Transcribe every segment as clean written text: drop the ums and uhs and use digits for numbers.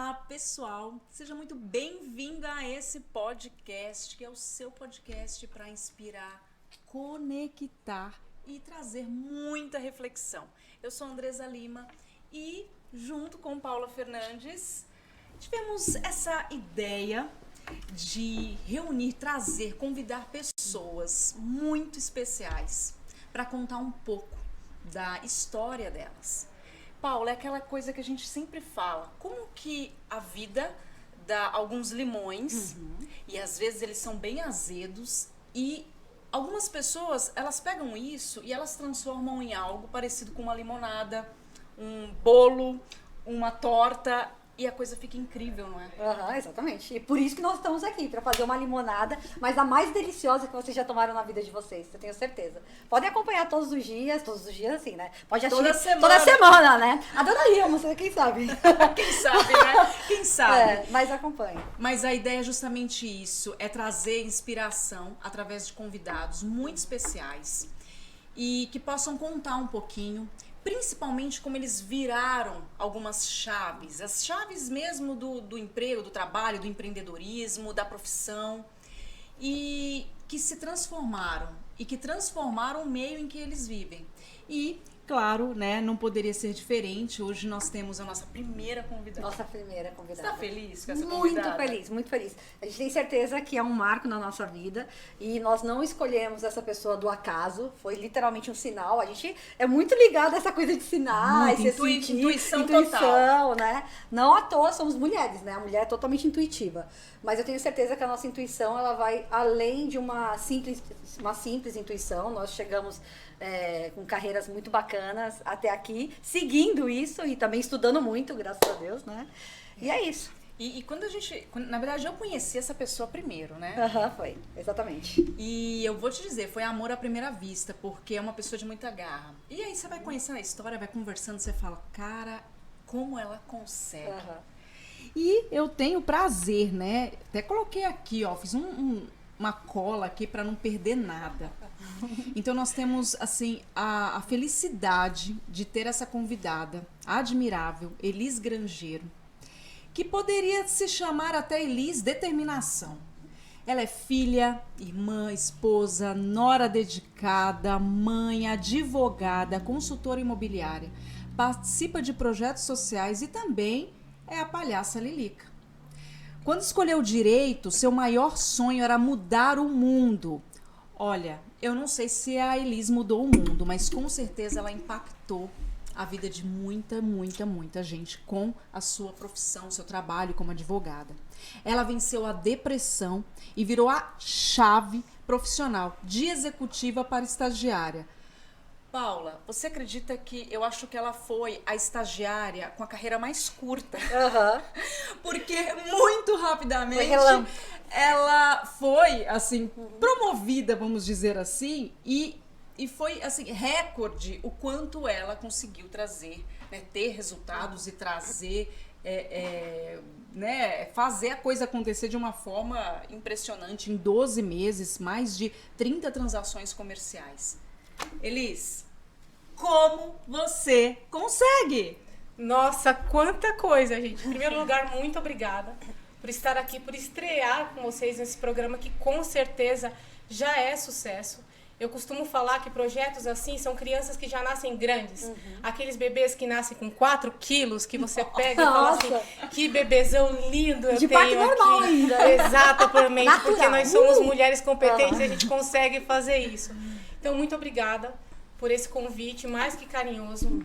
Olá, pessoal! Seja muito bem-vindo a esse podcast, que é o seu podcast para inspirar, conectar e trazer muita reflexão. Eu sou Andresa Lima e, junto com Paula Fernandes, tivemos essa ideia de reunir, trazer, convidar pessoas muito especiais para contar um pouco da história delas. Paula, é aquela coisa que a gente sempre fala, como que a vida dá alguns limões e às vezes eles são bem azedos e algumas pessoas, elas pegam isso e elas transformam em algo parecido com uma limonada, um bolo, uma torta e a coisa fica incrível, não é? Exatamente. E por isso que nós estamos aqui, para fazer uma limonada, mas a mais deliciosa que vocês já tomaram na vida de vocês, eu tenho certeza. Podem acompanhar todos os dias assim, né? Pode assistir toda semana, né? Adoraríamos, quem sabe? Quem sabe, né? Quem sabe? Mas acompanhe. Mas a ideia é justamente isso, é trazer inspiração através de convidados muito especiais e que possam contar um pouquinho, principalmente como eles viraram algumas chaves, as chaves mesmo do emprego, do trabalho, do empreendedorismo, da profissão, e que se transformaram, e que transformaram o meio em que eles vivem. E, claro, né, não poderia ser diferente, hoje nós temos a nossa primeira convidada. Nossa primeira convidada. Você está feliz com essa Muito convidada? feliz, muito feliz. A gente tem certeza que é um marco na nossa vida e nós não escolhemos essa pessoa do acaso, foi literalmente um sinal. A gente é muito ligado a essa coisa de sinais, intuição total, né? Não à toa somos mulheres, né? A mulher é totalmente intuitiva. Mas eu tenho certeza que a nossa intuição, ela vai além de uma simples intuição. Nós chegamos com carreiras muito bacanas até aqui, seguindo isso e também estudando muito, graças a Deus, né? E é isso. E na verdade eu conheci essa pessoa primeiro, né? Foi, exatamente. E eu vou te dizer, foi amor à primeira vista, porque é uma pessoa de muita garra. E aí você vai conhecendo a história, vai conversando, você fala, cara, como ela consegue. E eu tenho prazer, né? Até coloquei aqui, ó, fiz uma cola aqui para não perder nada. Então nós temos, assim, a felicidade de ter essa convidada admirável, Elis Grangeiro, que poderia se chamar até Elis Determinação. Ela é filha, irmã, esposa, nora dedicada, mãe, advogada, consultora imobiliária, participa de projetos sociais e também é a palhaça Lilica. Quando escolheu direito, seu maior sonho era mudar o mundo. Olha, eu não sei se a Elis mudou o mundo, mas com certeza ela impactou a vida de muita gente com a sua profissão, seu trabalho como advogada. Ela venceu a depressão e virou a chave profissional de executiva para estagiária. Paula, você acredita que eu acho que ela foi a estagiária com a carreira mais curta? Porque muito rapidamente ela foi, assim, promovida, vamos dizer assim, e foi, assim, recorde o quanto ela conseguiu trazer, né, ter resultados e trazer, né, fazer a coisa acontecer de uma forma impressionante. Em 12 meses, mais de 30 transações comerciais. Elis, como você consegue? Nossa, quanta coisa, gente. Em primeiro lugar, muito obrigada por estar aqui, por estrear com vocês nesse programa que com certeza já é sucesso. Eu costumo falar que projetos assim são crianças que já nascem grandes. Aqueles bebês que nascem com 4 quilos, que você pega e fala assim, que bebezão lindo eu de tenho parto normal aqui. ainda. Exatamente, Natural. porque nós somos mulheres competentes e a gente consegue fazer isso. Então, muito obrigada por esse convite mais que carinhoso.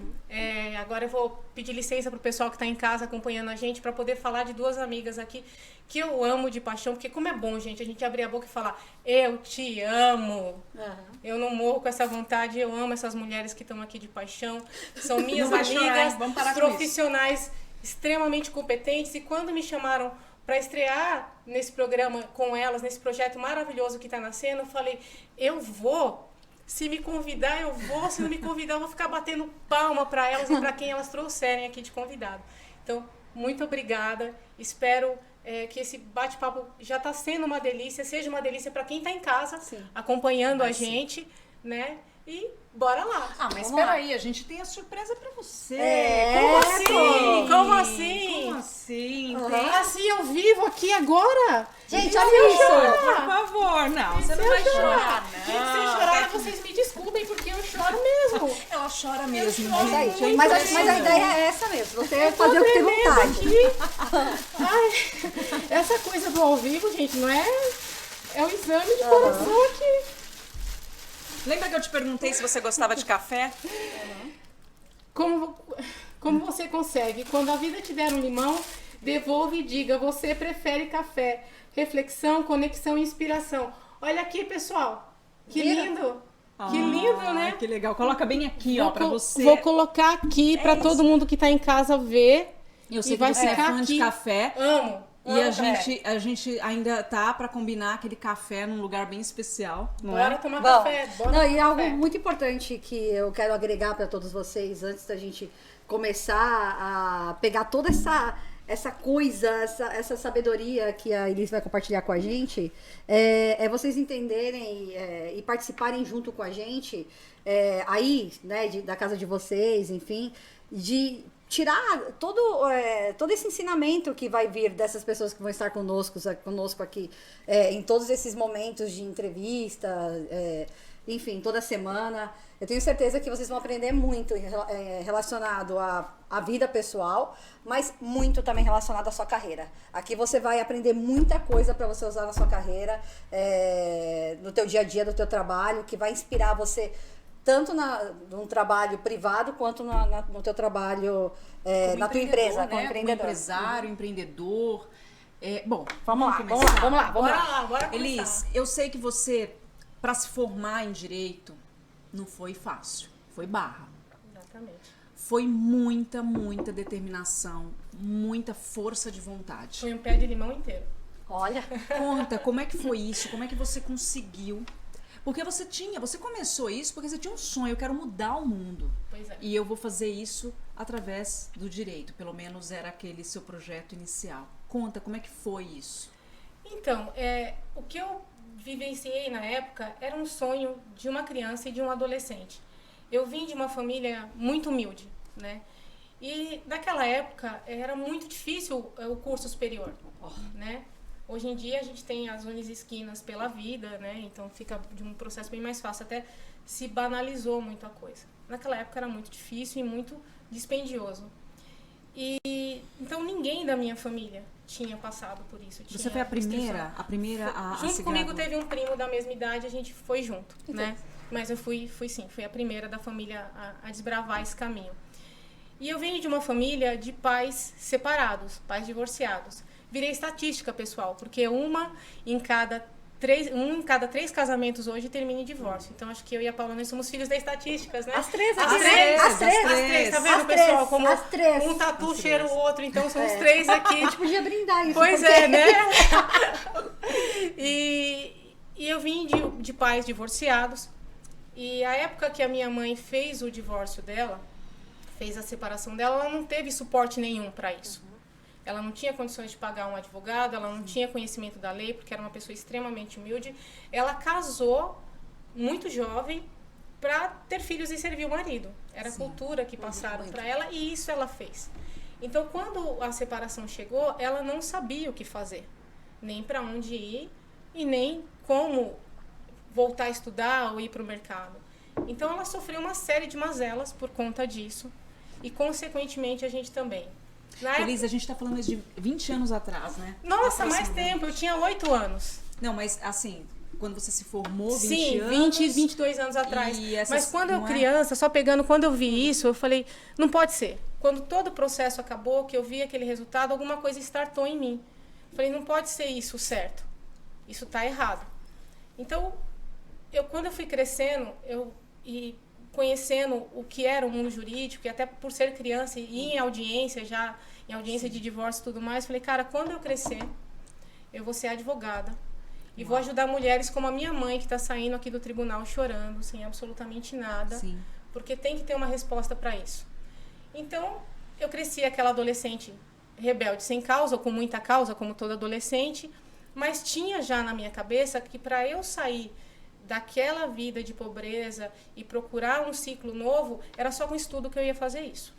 Agora eu vou pedir licença para o pessoal que está em casa acompanhando a gente para poder falar de 2 amigas aqui que eu amo de paixão, porque como é bom, gente, a gente abrir a boca e falar eu te amo. Eu não morro com essa vontade, eu amo essas mulheres que estão aqui de paixão. São minhas amigas, profissionais extremamente competentes, e quando me chamaram para estrear nesse programa com elas, nesse projeto maravilhoso que está nascendo, eu falei, eu vou. Se me convidar, eu vou. Se não me convidar, eu vou ficar batendo palma para elas e para quem elas trouxerem aqui de convidado. Então, muito obrigada. Espero que esse bate-papo já está sendo uma delícia, seja uma delícia para quem está em casa acompanhando a gente, né? e bora lá. Ah, mas Vamos espera lá. aí, a gente tem a surpresa pra você. Como assim? Como Como assim? Como assim? Uhum. Tem- Assim, ao vivo aqui agora? Gente, Não, olha isso. Por favor, não, você não Se vai eu chorar, não. Gente, se eu chorar, vocês me desculpem, porque eu choro mesmo. Ela chora mesmo, choro Isso aí. gente. É Mas a impressionante. ideia é essa mesmo, você fazer o que tem vontade. Ai, essa coisa do ao vivo, gente, não é... É um exame de coração aqui. Lembra que eu te perguntei se você gostava de café? Como você consegue? Quando a vida te der um limão, devolva e diga, você prefere café. Reflexão, conexão e inspiração. Olha aqui, pessoal. Que Vira. lindo. Que lindo, né? Que legal. Coloca bem aqui, ó, pra você. Vou colocar aqui pra isso. todo mundo que tá em casa ver. Eu sei e que vai você é ficar fã de aqui. café. Amo. E a gente ainda tá pra combinar aquele café num lugar bem especial, não Bora é? tomar Bom, café. Bora não, tomar e algo café. muito importante que eu quero agregar para todos vocês, antes da gente começar a pegar toda essa coisa, essa sabedoria que a Elis vai compartilhar com a gente, é vocês entenderem e participarem junto com a gente, aí, né, da casa de vocês, enfim, de tirar todo esse ensinamento que vai vir dessas pessoas que vão estar conosco aqui em todos esses momentos de entrevista, enfim, toda semana. Eu tenho certeza que vocês vão aprender muito relacionado à vida pessoal, mas muito também relacionado à sua carreira. Aqui você vai aprender muita coisa para você usar na sua carreira, no teu dia a dia, do teu trabalho, que vai inspirar você tanto num trabalho privado quanto no teu trabalho na tua empresa, como né? empreendedor. Como empresário, empreendedor. Bom, Vamos lá, começar. vamos lá. Bora começar. Elis, eu sei que você, para se formar em direito, não foi fácil, foi barra. Exatamente. Foi muita, muita determinação, muita força de vontade. Foi um pé de limão inteiro. Olha, Conta, como é que foi isso? Como é que você conseguiu? Porque você começou isso porque você tinha um sonho, eu quero mudar o mundo. Pois é. E eu vou fazer isso através do direito, pelo menos era aquele seu projeto inicial. Conta, como é que foi isso? Então, o que eu vivenciei na época era um sonho de uma criança e de um adolescente. Eu vim de uma família muito humilde, né? E naquela época era muito difícil o curso superior, né? Hoje em dia a gente tem as esquinas pela vida, né? Então fica de um processo bem mais fácil, até se banalizou muita coisa. Naquela época era muito difícil e muito dispendioso. E então ninguém da minha família tinha passado por isso. Você foi a primeira a Junto se comigo graduar? teve um primo da mesma idade, a gente foi junto, né? Mas eu fui a primeira da família a desbravar esse caminho. E eu venho de uma família de pais separados, pais divorciados. Virei estatística, pessoal, porque um em cada três casamentos hoje termina em divórcio. Então acho que eu e a Paula, nós somos filhos da estatísticas, né? as três, Tá vendo, as pessoal? três, Como as três. um tatu cheira o outro, então são os três aqui. A gente podia brindar isso. Pois porque- é, né? E eu vim de pais divorciados. E a época que a minha mãe fez o divórcio dela, fez a separação dela, ela não teve suporte nenhum para isso. Ela não tinha condições de pagar um advogado, ela não tinha conhecimento da lei, porque era uma pessoa extremamente humilde. Ela casou muito jovem para ter filhos e servir o marido. Era a cultura que passaram para ela e isso ela fez. Então, quando a separação chegou, ela não sabia o que fazer, nem para onde ir e nem como voltar a estudar ou ir para o mercado. Então, ela sofreu uma série de mazelas por conta disso e, consequentemente, a gente também. Elis, a gente tá falando isso de 20 anos atrás, né? Nossa, mais tempo. Eu tinha 8 anos. Não, mas assim, quando você se formou, 20 Sim, anos... 22 anos atrás. E essas- Mas quando eu não é? criança, só pegando, quando eu vi isso, eu falei, não pode ser. Quando todo o processo acabou, que eu vi aquele resultado, alguma coisa startou em mim. Eu falei, não pode ser isso certo. Isso tá errado. Então, quando eu fui crescendo, e conhecendo o que era o mundo jurídico, e até por ser criança e ir em audiência de divórcio e tudo mais, falei, cara, quando eu crescer, eu vou ser advogada e vou ajudar mulheres como a minha mãe, que está saindo aqui do tribunal chorando, sem absolutamente nada, Sim. porque tem que ter uma resposta para isso. Então, eu cresci aquela adolescente rebelde sem causa, ou com muita causa, como toda adolescente, mas tinha já na minha cabeça que para eu sair daquela vida de pobreza e procurar um ciclo novo, era só com estudo que eu ia fazer isso.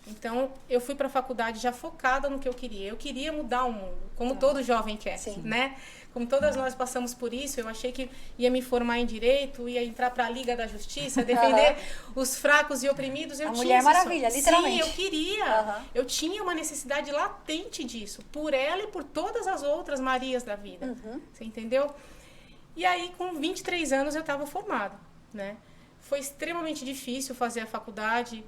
Então, eu fui para a faculdade já focada no que eu queria. Eu queria mudar o mundo, como todo jovem quer, né? Como todas nós passamos por isso, eu achei que ia me formar em Direito, ia entrar para a Liga da Justiça, defender os fracos e oprimidos. Eu a tinha Mulher Maravilha, literalmente. Sim, eu queria. Eu tinha uma necessidade latente disso, por ela e por todas as outras Marias da vida. Você entendeu? E aí, com 23 anos, eu estava formada, né? Foi extremamente difícil fazer a faculdade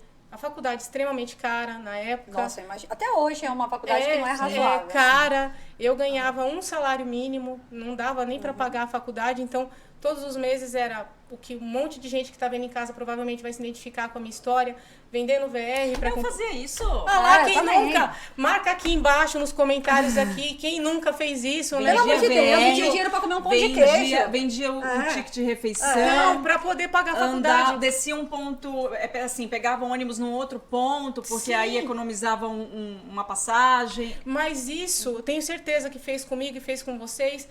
extremamente cara na época. Nossa, imagina. Até hoje é uma faculdade que não é razoável. É cara. Eu ganhava um salário mínimo, não dava nem para pagar a faculdade, então todos os meses era o que um monte de gente que está vendo em casa provavelmente vai se identificar com a minha história, vendendo VR para fazia isso. Ah lá, quem nunca? Marca aqui embaixo nos comentários aqui, quem nunca fez isso, né? Pelo amor de Deus, eu vendia dinheiro para comer um pão de queijo. Vendia o ticket de refeição. Não, para poder pagar a faculdade. Descia um ponto, assim, pegava um ônibus num outro ponto, porque aí economizava uma passagem. Mas isso, tenho certeza que fez comigo e fez com vocês.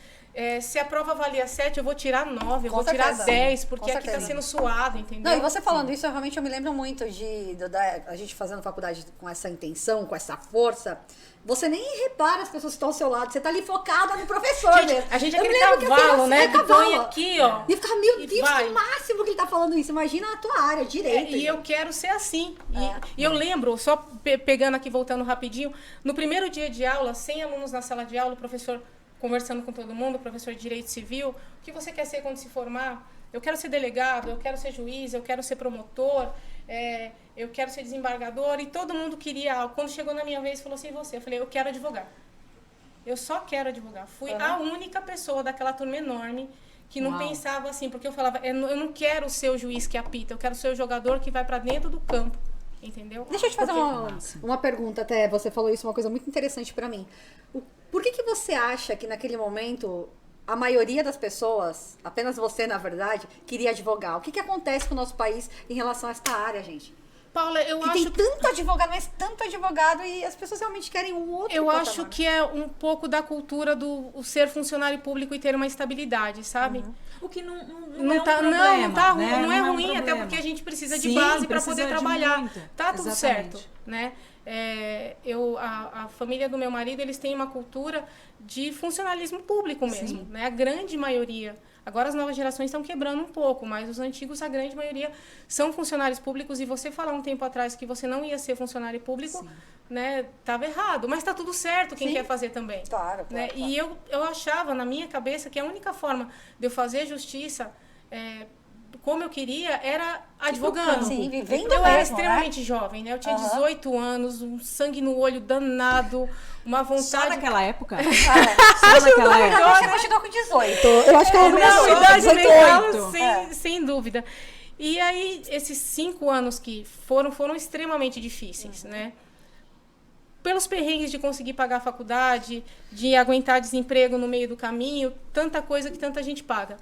Se a prova valia 7, eu vou tirar 9, eu vou tirar 10, porque aqui está sendo suado, entendeu? Não, e você falando isso, eu me lembro muito a gente fazendo faculdade com essa intenção, com essa força. Você nem repara as pessoas que estão ao seu lado, você tá ali focada no professor mesmo. A gente é aquele cavalo, né? Que põe aqui, ó. E fica, meu Deus, que máximo que ele tá falando isso. Imagina a tua área, direito. E eu quero ser assim. E eu lembro, só pegando aqui, voltando rapidinho, no primeiro dia de aula, 100 alunos na sala de aula, o professor conversando com todo mundo, professor de Direito Civil, o que você quer ser quando se formar? Eu quero ser delegado, eu quero ser juiz, eu quero ser promotor, eu quero ser desembargador, e todo mundo queria algo. Quando chegou na minha vez, falou assim, e você? Eu falei, eu quero advogar. Eu só quero advogar. Fui a única pessoa daquela turma enorme que não pensava assim, porque eu falava, eu não quero ser o juiz que apita, eu quero ser o jogador que vai para dentro do campo. Entendeu? Deixa eu te fazer uma pergunta, até você falou isso, uma coisa muito interessante pra mim. Por que você acha que naquele momento a maioria das pessoas, apenas você na verdade, queria advogar? O que acontece com o nosso país em relação a esta área, gente? Paula, eu acho tem tanto advogado, mas tanto advogado, e as pessoas realmente querem um outro Eu patamar. acho que é um pouco da cultura do ser funcionário público e ter uma estabilidade, sabe? O que não é não é ruim, até porque a gente precisa de base para poder trabalhar. Tá tudo certo, né? A família do meu marido, eles têm uma cultura de funcionalismo público mesmo, né? A grande maioria. Agora as novas gerações estão quebrando um pouco, mas os antigos, a grande maioria, são funcionários públicos. E você falar um tempo atrás que você não ia ser funcionário público, né, estava errado. Mas está tudo certo quem quer fazer também. Claro, né? Claro. E eu achava, na minha cabeça, que a única forma de eu fazer justiça como eu queria, era advogando. Sim, vivendo eu mesmo, era extremamente jovem, né? Eu tinha 18 anos, um sangue no olho danado, uma vontade... Só naquela época? Só naquela época. Eu acho que ela chegou com 18. Eu acho que ela não, idade 18. legal, sem dúvida. E aí, esses 5 anos que foram extremamente difíceis, né? Pelos perrengues de conseguir pagar a faculdade, de aguentar desemprego no meio do caminho, tanta coisa que tanta gente paga.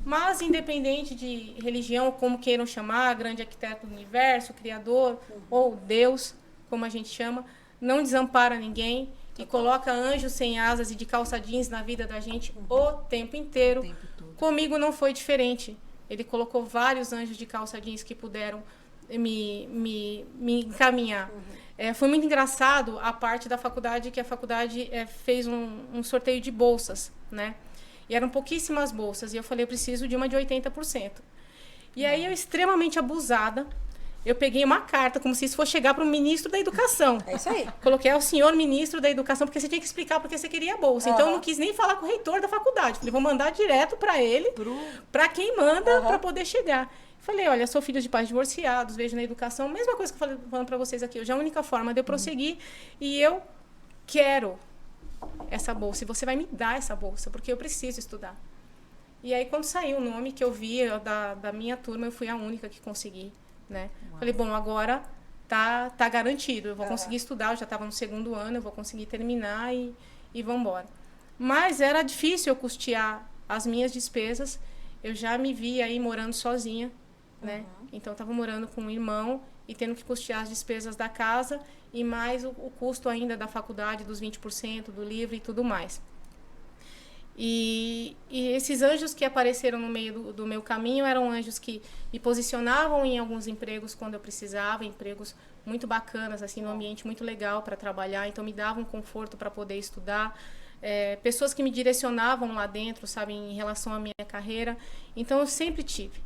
Mas, independente de religião, como queiram chamar, grande arquiteto do universo, criador, ou Deus, como a gente chama, não desampara ninguém e coloca anjos sem asas e de calça jeans na vida da gente o tempo inteiro. O tempo todo. Comigo não foi diferente. Ele colocou vários anjos de calça jeans que puderam me encaminhar. Foi muito engraçado a parte da faculdade, que a faculdade fez um sorteio de bolsas, né? E eram pouquíssimas bolsas. E eu falei, eu preciso de uma de 80%. E aí, eu, extremamente abusada, eu peguei uma carta, como se isso fosse chegar para o ministro da Educação. É isso aí. Coloquei ao senhor ministro da Educação, porque você tinha que explicar porque você queria a bolsa. Então, eu não quis nem falar com o reitor da faculdade. Falei, vou mandar direto para ele, para quem manda, para poder chegar. Falei, olha, sou filho de pais divorciados, vejo na educação. Mesma coisa que eu falando para vocês aqui. Hoje é a única forma de eu prosseguir. E eu quero essa bolsa, e você vai me dar essa bolsa, porque eu preciso estudar. E aí, quando saiu o nome que eu vi da minha turma, eu fui a única que consegui, né? Falei, bom, agora tá garantido, eu vou conseguir estudar, eu já estava no 2º ano, eu vou conseguir terminar e vamos embora. Mas era difícil eu custear as minhas despesas, eu já me vi aí morando sozinha, né? Então, eu estava morando com um irmão e tendo que custear as despesas da casa e mais o custo ainda da faculdade, dos 20% do livro e tudo mais. E esses anjos que apareceram no meio do meu caminho eram anjos que me posicionavam em alguns empregos quando eu precisava, empregos muito bacanas, assim, num ambiente muito legal para trabalhar, então me davam conforto para poder estudar. Pessoas que me direcionavam lá dentro, sabe, em relação à minha carreira. Então eu sempre tive.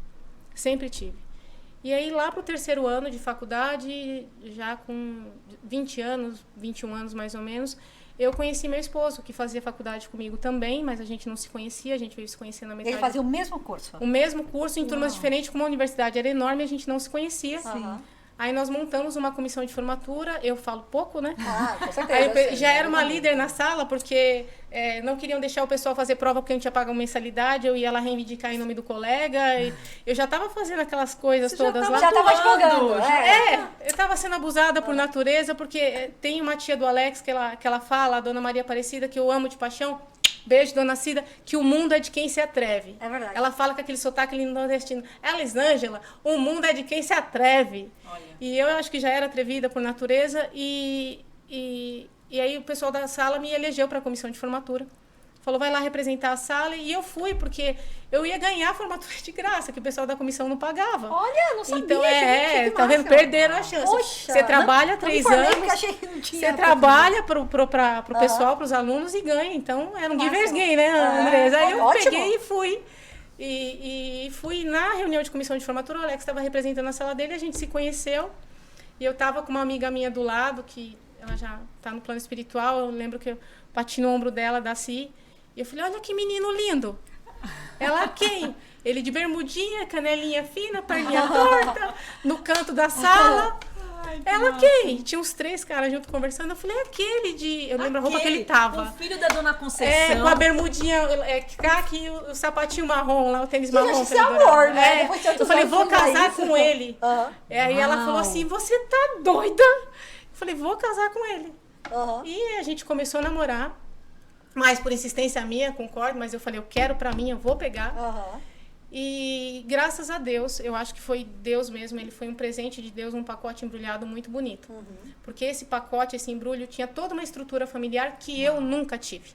E aí lá pro 3º ano de faculdade, já com 20 anos, 21 anos mais ou menos, eu conheci meu esposo, que fazia faculdade comigo também, mas a gente não se conhecia, a gente veio se conhecer na metade. Ele fazia o mesmo curso? O mesmo curso, em turmas diferentes, como a universidade era enorme, a gente não se conhecia. Sim. Aí nós montamos uma comissão de formatura, eu falo pouco, né? Com certeza. Aí já era uma líder na sala, porque não queriam deixar o pessoal fazer prova porque a gente ia pagar uma mensalidade, eu ia lá reivindicar em nome do colega, e eu já estava fazendo aquelas coisas todas lá. Já estava advogando. Eu estava sendo abusada por natureza, porque tem uma tia do Alex que ela fala, a dona Maria Aparecida, que eu amo de paixão. Beijo, dona Cida, que o mundo é de quem se atreve. É verdade. Ela fala com aquele sotaque lindo nordestino. Elisângela, o mundo é de quem se atreve. Olha. E eu acho que já era atrevida por natureza. E aí o pessoal da sala me elegeu para a comissão de formatura. Falou, vai lá representar a sala. E eu fui, porque eu ia ganhar a formatura de graça, que o pessoal da comissão não pagava. Olha, não sabia, então, gente, que tá vendo? massa. Perderam a chance. Poxa, você trabalha não 3 me informei, anos, porque achei que não tinha você trabalha pro pessoal, pros alunos e ganha. Então, era um givers gain, né, Andressa? Aí eu ótimo. peguei e fui. E fui na reunião de comissão de formatura, o Alex estava representando a sala dele, a gente se conheceu. E eu estava com uma amiga minha do lado, que ela já está no plano espiritual. Eu lembro que eu bati no ombro dela, Daci. E eu falei, olha que menino lindo. Ela quem? Ele de bermudinha, canelinha fina, perninha torta, no canto da sala. Ai, Ela nossa. quem? Tinha uns 3 caras junto conversando. Eu falei, aquele de... Eu lembro a roupa que ele tava. O filho da dona Conceição. Com a bermudinha caqui e o sapatinho marrom lá, o tênis Gente, marrom. isso é amor, né? Depois de Eu tantos falei, anos vou não dá casar isso. com ele. Aí ela Uau. falou assim, você tá doida? Eu falei, vou casar com ele. E a gente começou a namorar. Mas por insistência minha, concordo, mas eu falei, eu quero pra mim, eu vou pegar. E graças a Deus, eu acho que foi Deus mesmo, ele foi um presente de Deus, um pacote embrulhado muito bonito. Porque esse pacote, esse embrulho, tinha toda uma estrutura familiar que eu nunca tive.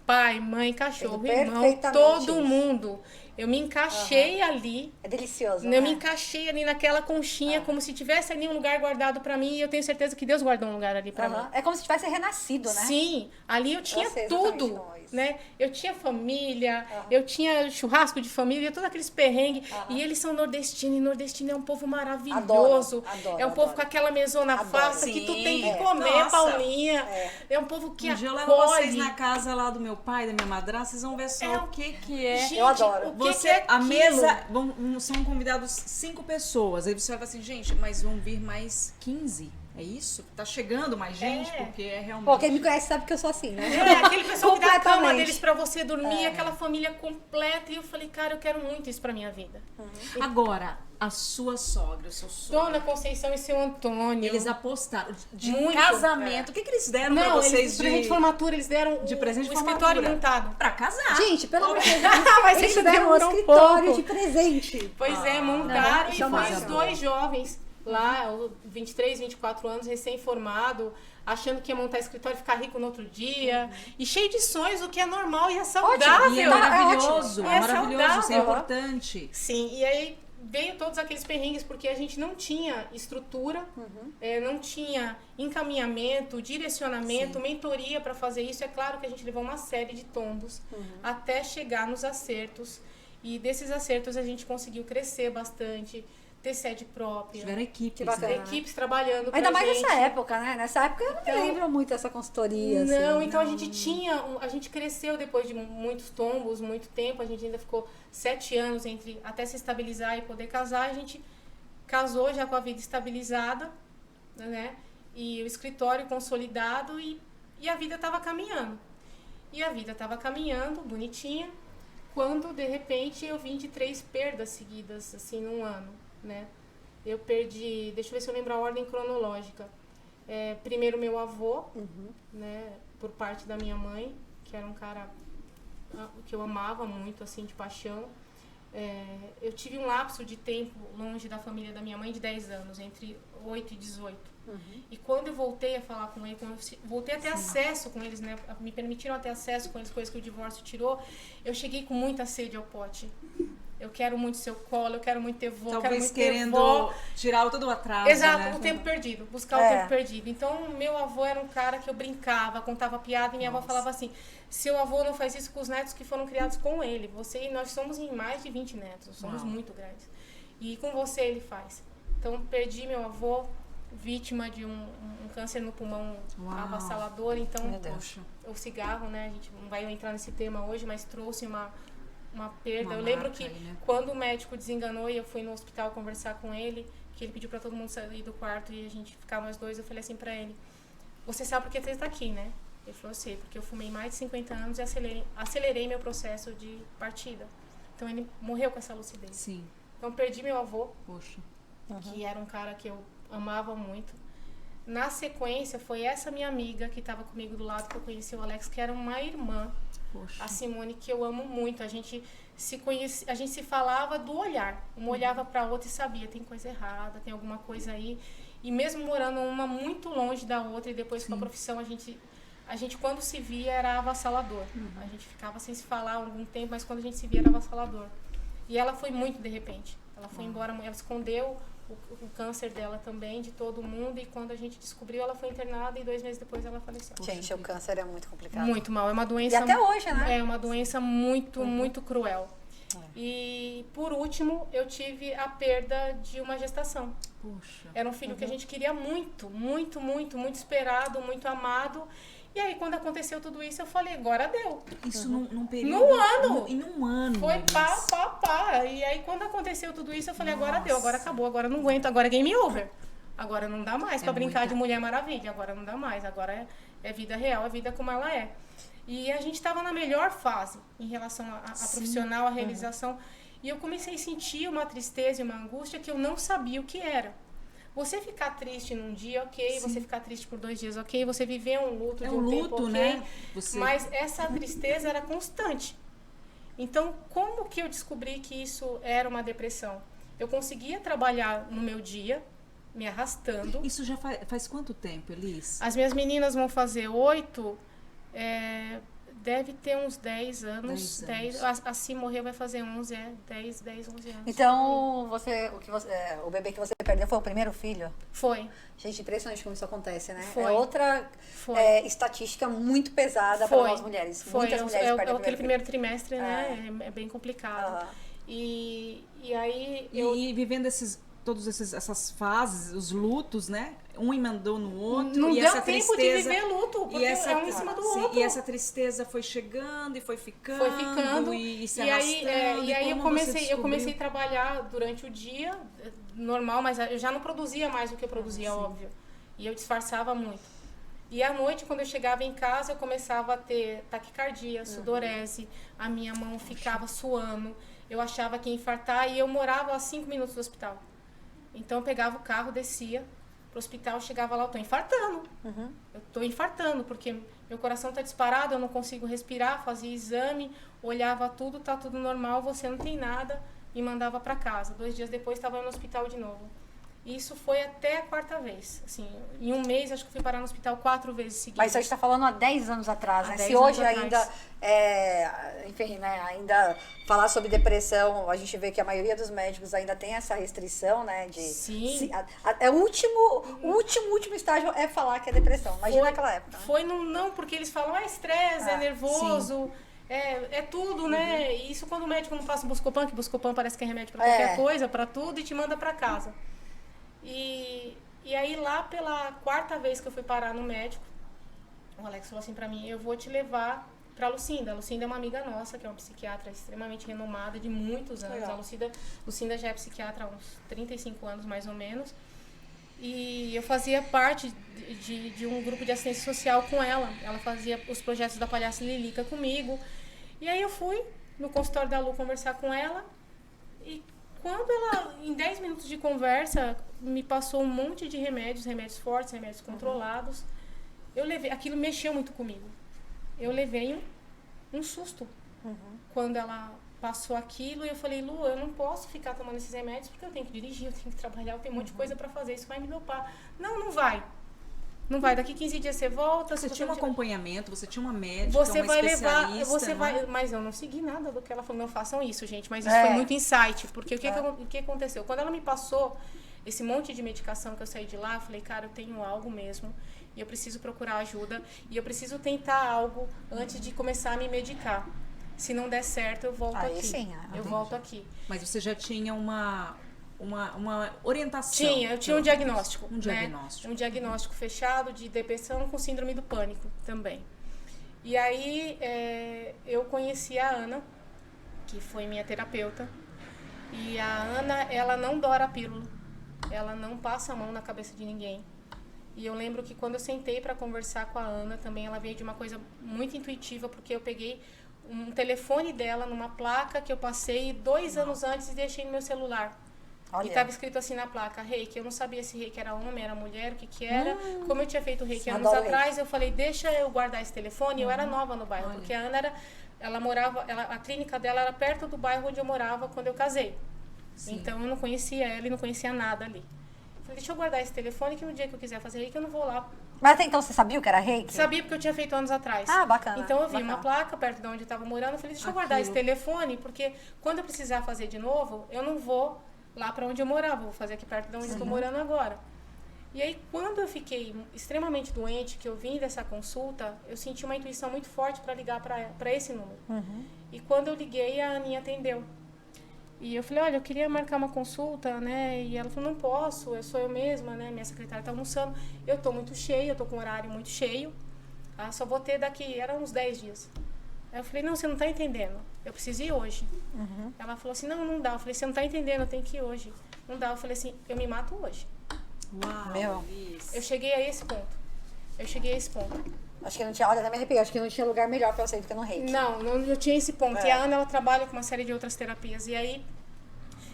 Pai, mãe, cachorro, irmão, todo isso. mundo. Eu me encaixei ali. É delicioso, Eu me encaixei ali naquela conchinha, como se tivesse ali um lugar guardado pra mim. E eu tenho certeza que Deus guardou um lugar ali pra mim. É como se tivesse renascido, né? Sim, ali eu tinha sei exatamente tudo, como é isso. né? Eu tinha família, eu tinha churrasco de família, todos aqueles perrengues. E eles são nordestinos, e nordestino é um povo maravilhoso. Adoro, é um povo com aquela mesona farta que tu tem que comer, Nossa. Paulinha. É um povo que Um dia eu acolhe. levo vocês na casa lá do meu pai, da minha madrasta, vocês vão ver só o que é. Gente, Eu adoro. o que Você, que é a aquilo? mesa, são convidados 5 pessoas. Aí você vai falar assim, gente, mas vão vir mais 15. É isso? Tá chegando mais gente? Porque é realmente... Pô, quem me conhece sabe que eu sou assim, né? Aquele pessoal que dá a cama Completamente. deles pra você dormir, aquela família completa. E eu falei, cara, eu quero muito isso pra minha vida. Agora, a sua sogra, o seu sogro, Dona Conceição e seu Antônio. eles apostaram de Muito, casamento. O que eles deram pra Não, vocês eles, presente de formatura, eles deram de presente o de escritório formatura? montado. Pra casar? Gente, pelo amor de Deus, Mas eles ainda deram um demorou um escritório pouco. de presente. Pois montaram não, e isso é foi uma os coisa 2 jovens lá, 23, 24 anos, recém-formado, achando que ia montar escritório e ficar rico no outro dia. E cheio de sonhos, o que é normal e é saudável. E é maravilhoso, ótimo. é maravilhoso, isso é saudável. importante. Sim, e aí veio todos aqueles perrengues, porque a gente não tinha estrutura, não tinha encaminhamento, direcionamento, mentoria para fazer isso. É claro que a gente levou uma série de tombos até chegar nos acertos. E desses acertos a gente conseguiu crescer bastante, ter sede própria. Tiveram equipes, bacana. né? Equipes trabalhando pra Ainda mais gente. nessa época, né? Nessa época eu não Então, me lembro muito dessa consultoria. Não, assim. então a gente tinha, a gente cresceu depois de muitos tombos, muito tempo, a gente ainda ficou 7 anos entre até se estabilizar e poder casar, a gente casou já com a vida estabilizada, né? E o escritório consolidado e a vida estava caminhando. E a vida estava caminhando, bonitinha, quando de repente eu vim de 3 perdas seguidas, assim, num ano, né? Eu perdi, deixa eu ver se eu lembro a ordem cronológica. Primeiro meu avô, né, por parte da minha mãe, que era um cara que eu amava muito, assim, de paixão. eu tive um lapso de tempo longe da família da minha mãe de 10 anos, entre 8 e 18. E quando eu voltei a falar com ele, quando eu voltei a ter acesso com eles, né, me permitiram ter acesso com eles, coisas que o divórcio tirou, eu cheguei com muita sede ao pote. Eu quero muito seu colo, eu quero muito ter vó, Talvez quero muito querendo ter vó. tirar todo o atraso, Exato, né? o tempo perdido, buscar o tempo perdido. Então, meu avô era um cara que eu brincava, contava piada, e minha avó falava assim, seu avô não faz isso com os netos que foram criados com ele. Você e nós somos em mais de 20 netos, somos muito grandes. E com você ele faz. Então, perdi meu avô, vítima de um câncer no pulmão avassalador. Então, o cigarro, né, a gente não vai entrar nesse tema hoje, mas trouxe uma perda. Eu lembro que quando o médico desenganou e eu fui no hospital conversar com ele, que ele pediu pra todo mundo sair do quarto e a gente ficar nós dois, eu falei assim pra ele, você sabe por que você tá aqui, né? Ele falou, eu sei, porque eu fumei mais de 50 anos e acelerei meu processo de partida. Então ele morreu com essa lucidez. Sim. Então perdi meu avô, Poxa. que era um cara que eu amava muito. Na sequência, foi essa minha amiga que estava comigo do lado, que eu conheci o Alex, que era uma irmã. Poxa. A Simone, que eu amo muito. A gente se falava do olhar. Uma olhava para a outra e sabia, tem coisa errada, tem alguma coisa aí. E mesmo morando uma muito longe da outra, e depois com a profissão, a gente quando se via era avassalador. A gente ficava sem se falar algum tempo, mas quando a gente se via era avassalador. E ela foi muito de repente. Ela foi embora, ela escondeu o câncer dela também, de todo mundo, e quando a gente descobriu, ela foi internada e 2 meses depois ela faleceu. Gente, o câncer é muito complicado. Muito mal, é uma doença... E até hoje, né? É uma doença muito, muito cruel. E, por último, eu tive a perda de uma gestação. Puxa. Era um filho que a gente queria muito, muito, muito, muito esperado, muito amado. E aí, quando aconteceu tudo isso, eu falei, agora deu. Isso num período... Num ano! Em um ano. Foi pá. E aí, quando aconteceu tudo isso, eu falei, agora deu, agora acabou, agora não aguento, agora é game over. Agora não dá mais pra brincar de Mulher Maravilha, agora não dá mais, agora é vida real, é vida como ela é. E a gente estava na melhor fase em relação a profissional, a realização. E eu comecei a sentir uma tristeza e uma angústia que eu não sabia o que era. Você ficar triste num dia, ok. Você ficar triste por 2 dias, ok. Você viver um luto de um tempo, ok. Né? Mas essa tristeza era constante. Então, como que eu descobri que isso era uma depressão? Eu conseguia trabalhar no meu dia, me arrastando. Isso já faz quanto tempo, Elis? As minhas meninas vão fazer 8... deve ter uns 10 anos. 10. A Si morreu, vai fazer 11, 10, 11 anos. Então, o bebê que você perdeu foi o primeiro filho? Foi. Gente, impressionante como isso acontece, né? Foi. É outra estatística muito pesada para nós mulheres. Muitas mulheres perdem aquele primeiro trimestre, né? É bem complicado. E aí... E vivendo todas essas fases, os lutos, né? Um emendou no outro. Não e deu essa tempo tristeza, de viver luto, porque é um em cima do outro. E essa tristeza foi chegando e foi ficando. E se arrastando. E aí eu comecei a trabalhar durante o dia, normal, mas eu já não produzia mais o que eu produzia, óbvio. E eu disfarçava muito. E à noite, quando eu chegava em casa, eu começava a ter taquicardia, sudorese, a minha mão ficava suando, eu achava que ia infartar e eu morava a 5 minutos do hospital. Então eu pegava o carro, descia pro hospital, chegava lá, eu tô infartando. Eu tô infartando, porque meu coração tá disparado, eu não consigo respirar, fazia exame, olhava tudo, tá tudo normal, você não tem nada, e mandava para casa. 2 dias depois estava no hospital de novo. Isso foi até a 4ª vez. Assim, em um mês, acho que fui parar no hospital 4 vezes seguidas. Mas você está falando há 10 anos atrás, né? Se hoje ainda, enfim, né? Ainda falar sobre depressão, a gente vê que a maioria dos médicos ainda tem essa restrição, né? Sim. O último estágio é falar que é depressão. Imagina naquela época. Foi não, porque eles falam, estresse, é nervoso... É tudo, né? E isso quando o médico não passa um Buscopan, que Buscopan parece que é remédio pra qualquer coisa, pra tudo, e te manda pra casa. E aí lá pela 4ª vez que eu fui parar no médico, o Alex falou assim pra mim, eu vou te levar pra Lucinda. A Lucinda é uma amiga nossa, que é uma psiquiatra extremamente renomada de muitos anos. Legal. A Lucinda já é psiquiatra há uns 35 anos, mais ou menos. E eu fazia parte de um grupo de assistência social com ela. Ela fazia os projetos da Palhaça Lilica comigo. E aí eu fui no consultório da Lu conversar com ela. E quando ela, em 10 minutos de conversa, me passou um monte de remédios fortes, remédios controlados. Aquilo mexeu muito comigo. Eu levei um susto quando ela passou aquilo e eu falei, Lu, eu não posso ficar tomando esses remédios porque eu tenho que dirigir, eu tenho que trabalhar, eu tenho um monte de coisa pra fazer, isso vai me dopar. Não vai. Não vai, daqui 15 dias você volta. Você tinha um acompanhamento, você tinha uma médica, você uma vai levar, especialista, vai, mas eu não segui nada do que ela falou, não façam isso, gente, mas isso foi muito insight, porque o que aconteceu? Quando ela me passou esse monte de medicação que eu saí de lá, eu falei, cara, eu tenho algo mesmo, e eu preciso procurar ajuda, e eu preciso tentar algo antes de começar a me medicar. Se não der certo, eu volto aqui. Sim, eu volto aqui. Mas você já tinha uma orientação? Eu tinha um diagnóstico. Um diagnóstico. Né? Um diagnóstico fechado de depressão com síndrome do pânico também. E aí eu conheci a Ana, que foi minha terapeuta. E a Ana, ela não dora a pílula. Ela não passa a mão na cabeça de ninguém. E eu lembro que quando eu sentei para conversar com a Ana, também ela veio de uma coisa muito intuitiva, porque eu peguei um telefone dela numa placa que eu passei 2 anos antes e deixei no meu celular. Olha. E estava escrito assim na placa, reiki. Eu não sabia se reiki era homem, era mulher, o que era. Como eu tinha feito reiki anos atrás, eu falei, deixa eu guardar esse telefone. Eu era nova no bairro, porque a Ana ela morava, a clínica dela era perto do bairro onde eu morava quando eu casei. Sim. Então eu não conhecia ela e não conhecia nada ali. Falei, deixa eu guardar esse telefone que no dia que eu quiser fazer reiki eu não vou lá. Mas até então você sabia o que era reiki? Sabia, porque eu tinha feito anos atrás. Ah, bacana. Então eu vi uma placa perto de onde eu estava morando, eu falei, deixa eu guardar esse telefone, porque quando eu precisar fazer de novo, eu não vou lá para onde eu morava, vou fazer aqui perto de onde eu estou morando agora. E aí, quando eu fiquei extremamente doente, que eu vim dessa consulta, eu senti uma intuição muito forte para ligar para esse número. E quando eu liguei, a Aninha atendeu. E eu falei, olha, eu queria marcar uma consulta, né? E ela falou, não posso, sou eu mesma, né? Minha secretária está almoçando. Eu estou muito cheia, eu estou com um horário muito cheio. Só vou ter daqui, era uns 10 dias. Aí eu falei, não, você não está entendendo. Eu preciso ir hoje. Ela falou assim, não dá. Eu falei, você não está entendendo, eu tenho que ir hoje. Não dá. Eu falei assim, eu me mato hoje. Uau! Eu cheguei a esse ponto. Acho que não tinha, olha, até me arrepiei, acho que não tinha lugar melhor pra eu sair do que no reiki. Não, eu tinha esse ponto. E a Ana, ela trabalha com uma série de outras terapias. E aí,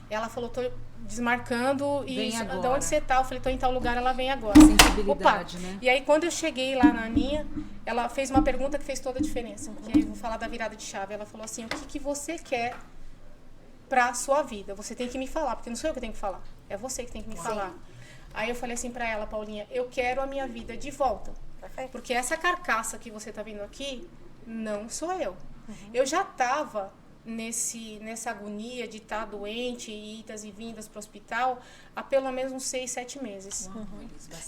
ela falou, tô desmarcando e de onde você tá? Eu falei, tô em tal lugar, ela vem agora. Sensibilidade, né? E aí, quando eu cheguei lá na Aninha, ela fez uma pergunta que fez toda a diferença. Que aí eu vou falar da virada de chave. Ela falou assim, o que você quer pra sua vida? Você tem que me falar, porque não sou eu que tenho que falar. É você que tem que me falar. Aí eu falei assim pra ela, Paulinha, eu quero a minha vida de volta. Perfeito. Porque essa carcaça que você tá vendo aqui, não sou eu. Eu já tava nessa agonia de estar doente, idas e vindas pro hospital, há pelo menos uns 6, 7 meses.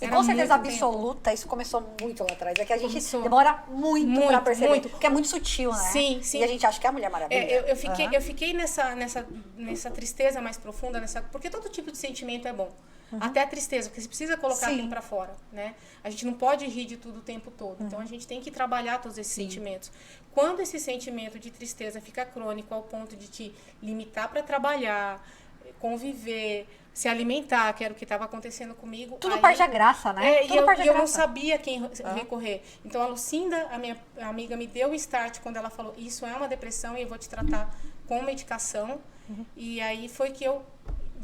E com certeza absoluta, isso começou muito lá atrás. É que a gente demora muito pra perceber, porque é muito sutil, né? Sim. E a gente acha que é a Mulher Maravilha. Eu fiquei nessa tristeza mais profunda, porque todo tipo de sentimento é bom. Até a tristeza, porque você precisa colocar aquilo pra fora, né? A gente não pode rir de tudo o tempo todo. Então, a gente tem que trabalhar todos esses sentimentos. Quando esse sentimento de tristeza fica crônico ao ponto de te limitar para trabalhar, conviver, se alimentar, que era o que estava acontecendo comigo. Tudo perde a graça, né? E eu não sabia quem recorrer. Então, a Lucinda, a minha amiga, me deu o start quando ela falou, isso é uma depressão e eu vou te tratar com medicação. E aí foi que eu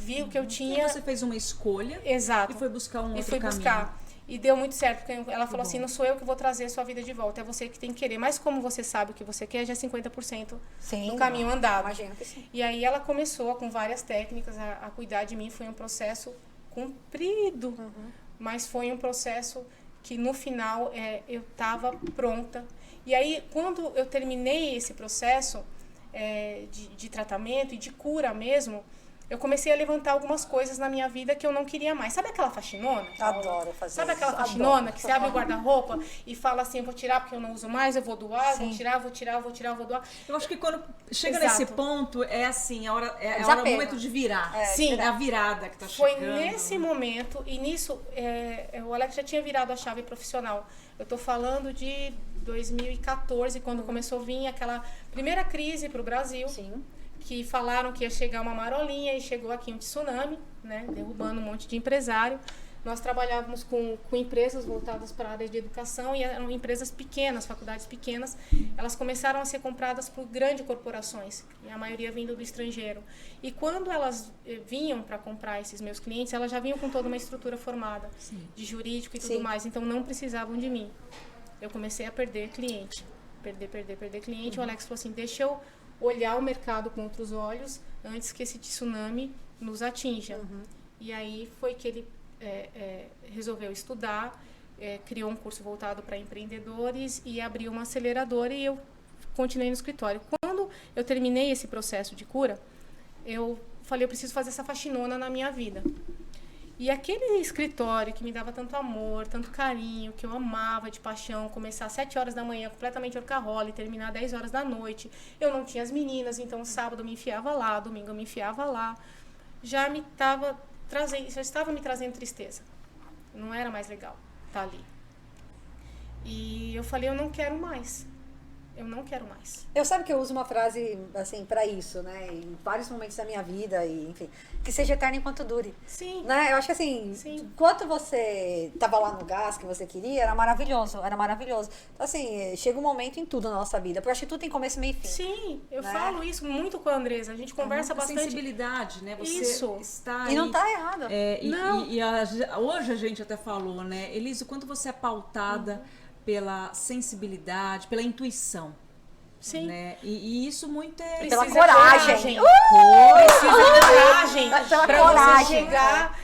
vi o que eu tinha. E você fez uma escolha. Exato. E foi buscar um outro caminho. Buscar. E deu muito certo, porque ela falou assim, não sou eu que vou trazer a sua vida de volta, é você que tem que querer. Mas como você sabe o que você quer, já é 50% do caminho andado. Imagino que sim. E aí ela começou com várias técnicas a cuidar de mim. Foi um processo comprido, mas foi um processo que no final eu estava pronta. E aí, quando eu terminei esse processo de tratamento e de cura mesmo, eu comecei a levantar algumas coisas na minha vida que eu não queria mais. Sabe aquela faxinona? Adoro fazer Sabe aquela faxinona que você abre o guarda-roupa e fala assim, vou tirar porque eu não uso mais, eu vou doar, vou tirar, vou doar. Eu acho que quando chega nesse ponto, é assim, a hora, o momento de virar. Sim. É a virada que tá chegando. Foi nesse momento, e nisso, o Alex já tinha virado a chave profissional. Eu tô falando de 2014, quando começou a vir aquela primeira crise pro Brasil. Sim. Que falaram que ia chegar uma marolinha e chegou aqui um tsunami, né, derrubando um monte de empresário. Nós trabalhávamos com empresas voltadas para a área de educação e eram empresas pequenas, faculdades pequenas. Elas começaram a ser compradas por grandes corporações, e a maioria vindo do estrangeiro. E quando elas vinham para comprar esses meus clientes, elas já vinham com toda uma estrutura formada, de jurídico e tudo mais, então não precisavam de mim. Eu comecei a perder cliente, perder cliente. O Alex falou assim, deixa eu olhar o mercado com outros olhos antes que esse tsunami nos atinja. E aí foi que ele resolveu estudar, criou um curso voltado para empreendedores e abriu uma aceleradora e eu continuei no escritório. Quando eu terminei esse processo de cura, eu falei, eu preciso fazer essa faxinona na minha vida. E aquele escritório que me dava tanto amor, tanto carinho, que eu amava de paixão, começar às 7 horas da manhã, completamente workaholic, terminar às 10 horas da noite. Eu não tinha as meninas, então sábado eu me enfiava lá, domingo eu me enfiava lá. Já estava me trazendo tristeza. Não era mais legal estar ali. E eu falei, eu não quero mais. Eu não quero mais. Eu sabe que eu uso uma frase, assim, pra isso, né? Em vários momentos da minha vida, e, enfim, que seja eterno enquanto dure. Sim. Né? Eu acho que, assim, enquanto você tava lá no gás que você queria, era maravilhoso, era maravilhoso. Então, assim, chega um momento em tudo na nossa vida, porque eu acho que tudo tem começo, meio e fim. Sim, eu né? falo isso muito com a Andressa, a gente conversa bastante. Sensibilidade, né? Você Isso. está aí. E não tá errado. Não. Hoje a gente até falou, né? Elise, o quanto você é pautada pela sensibilidade, pela intuição. Sim. Né? E isso muito é... Pela Precisa coragem. Precisa coragem Pela para coragem. você chegar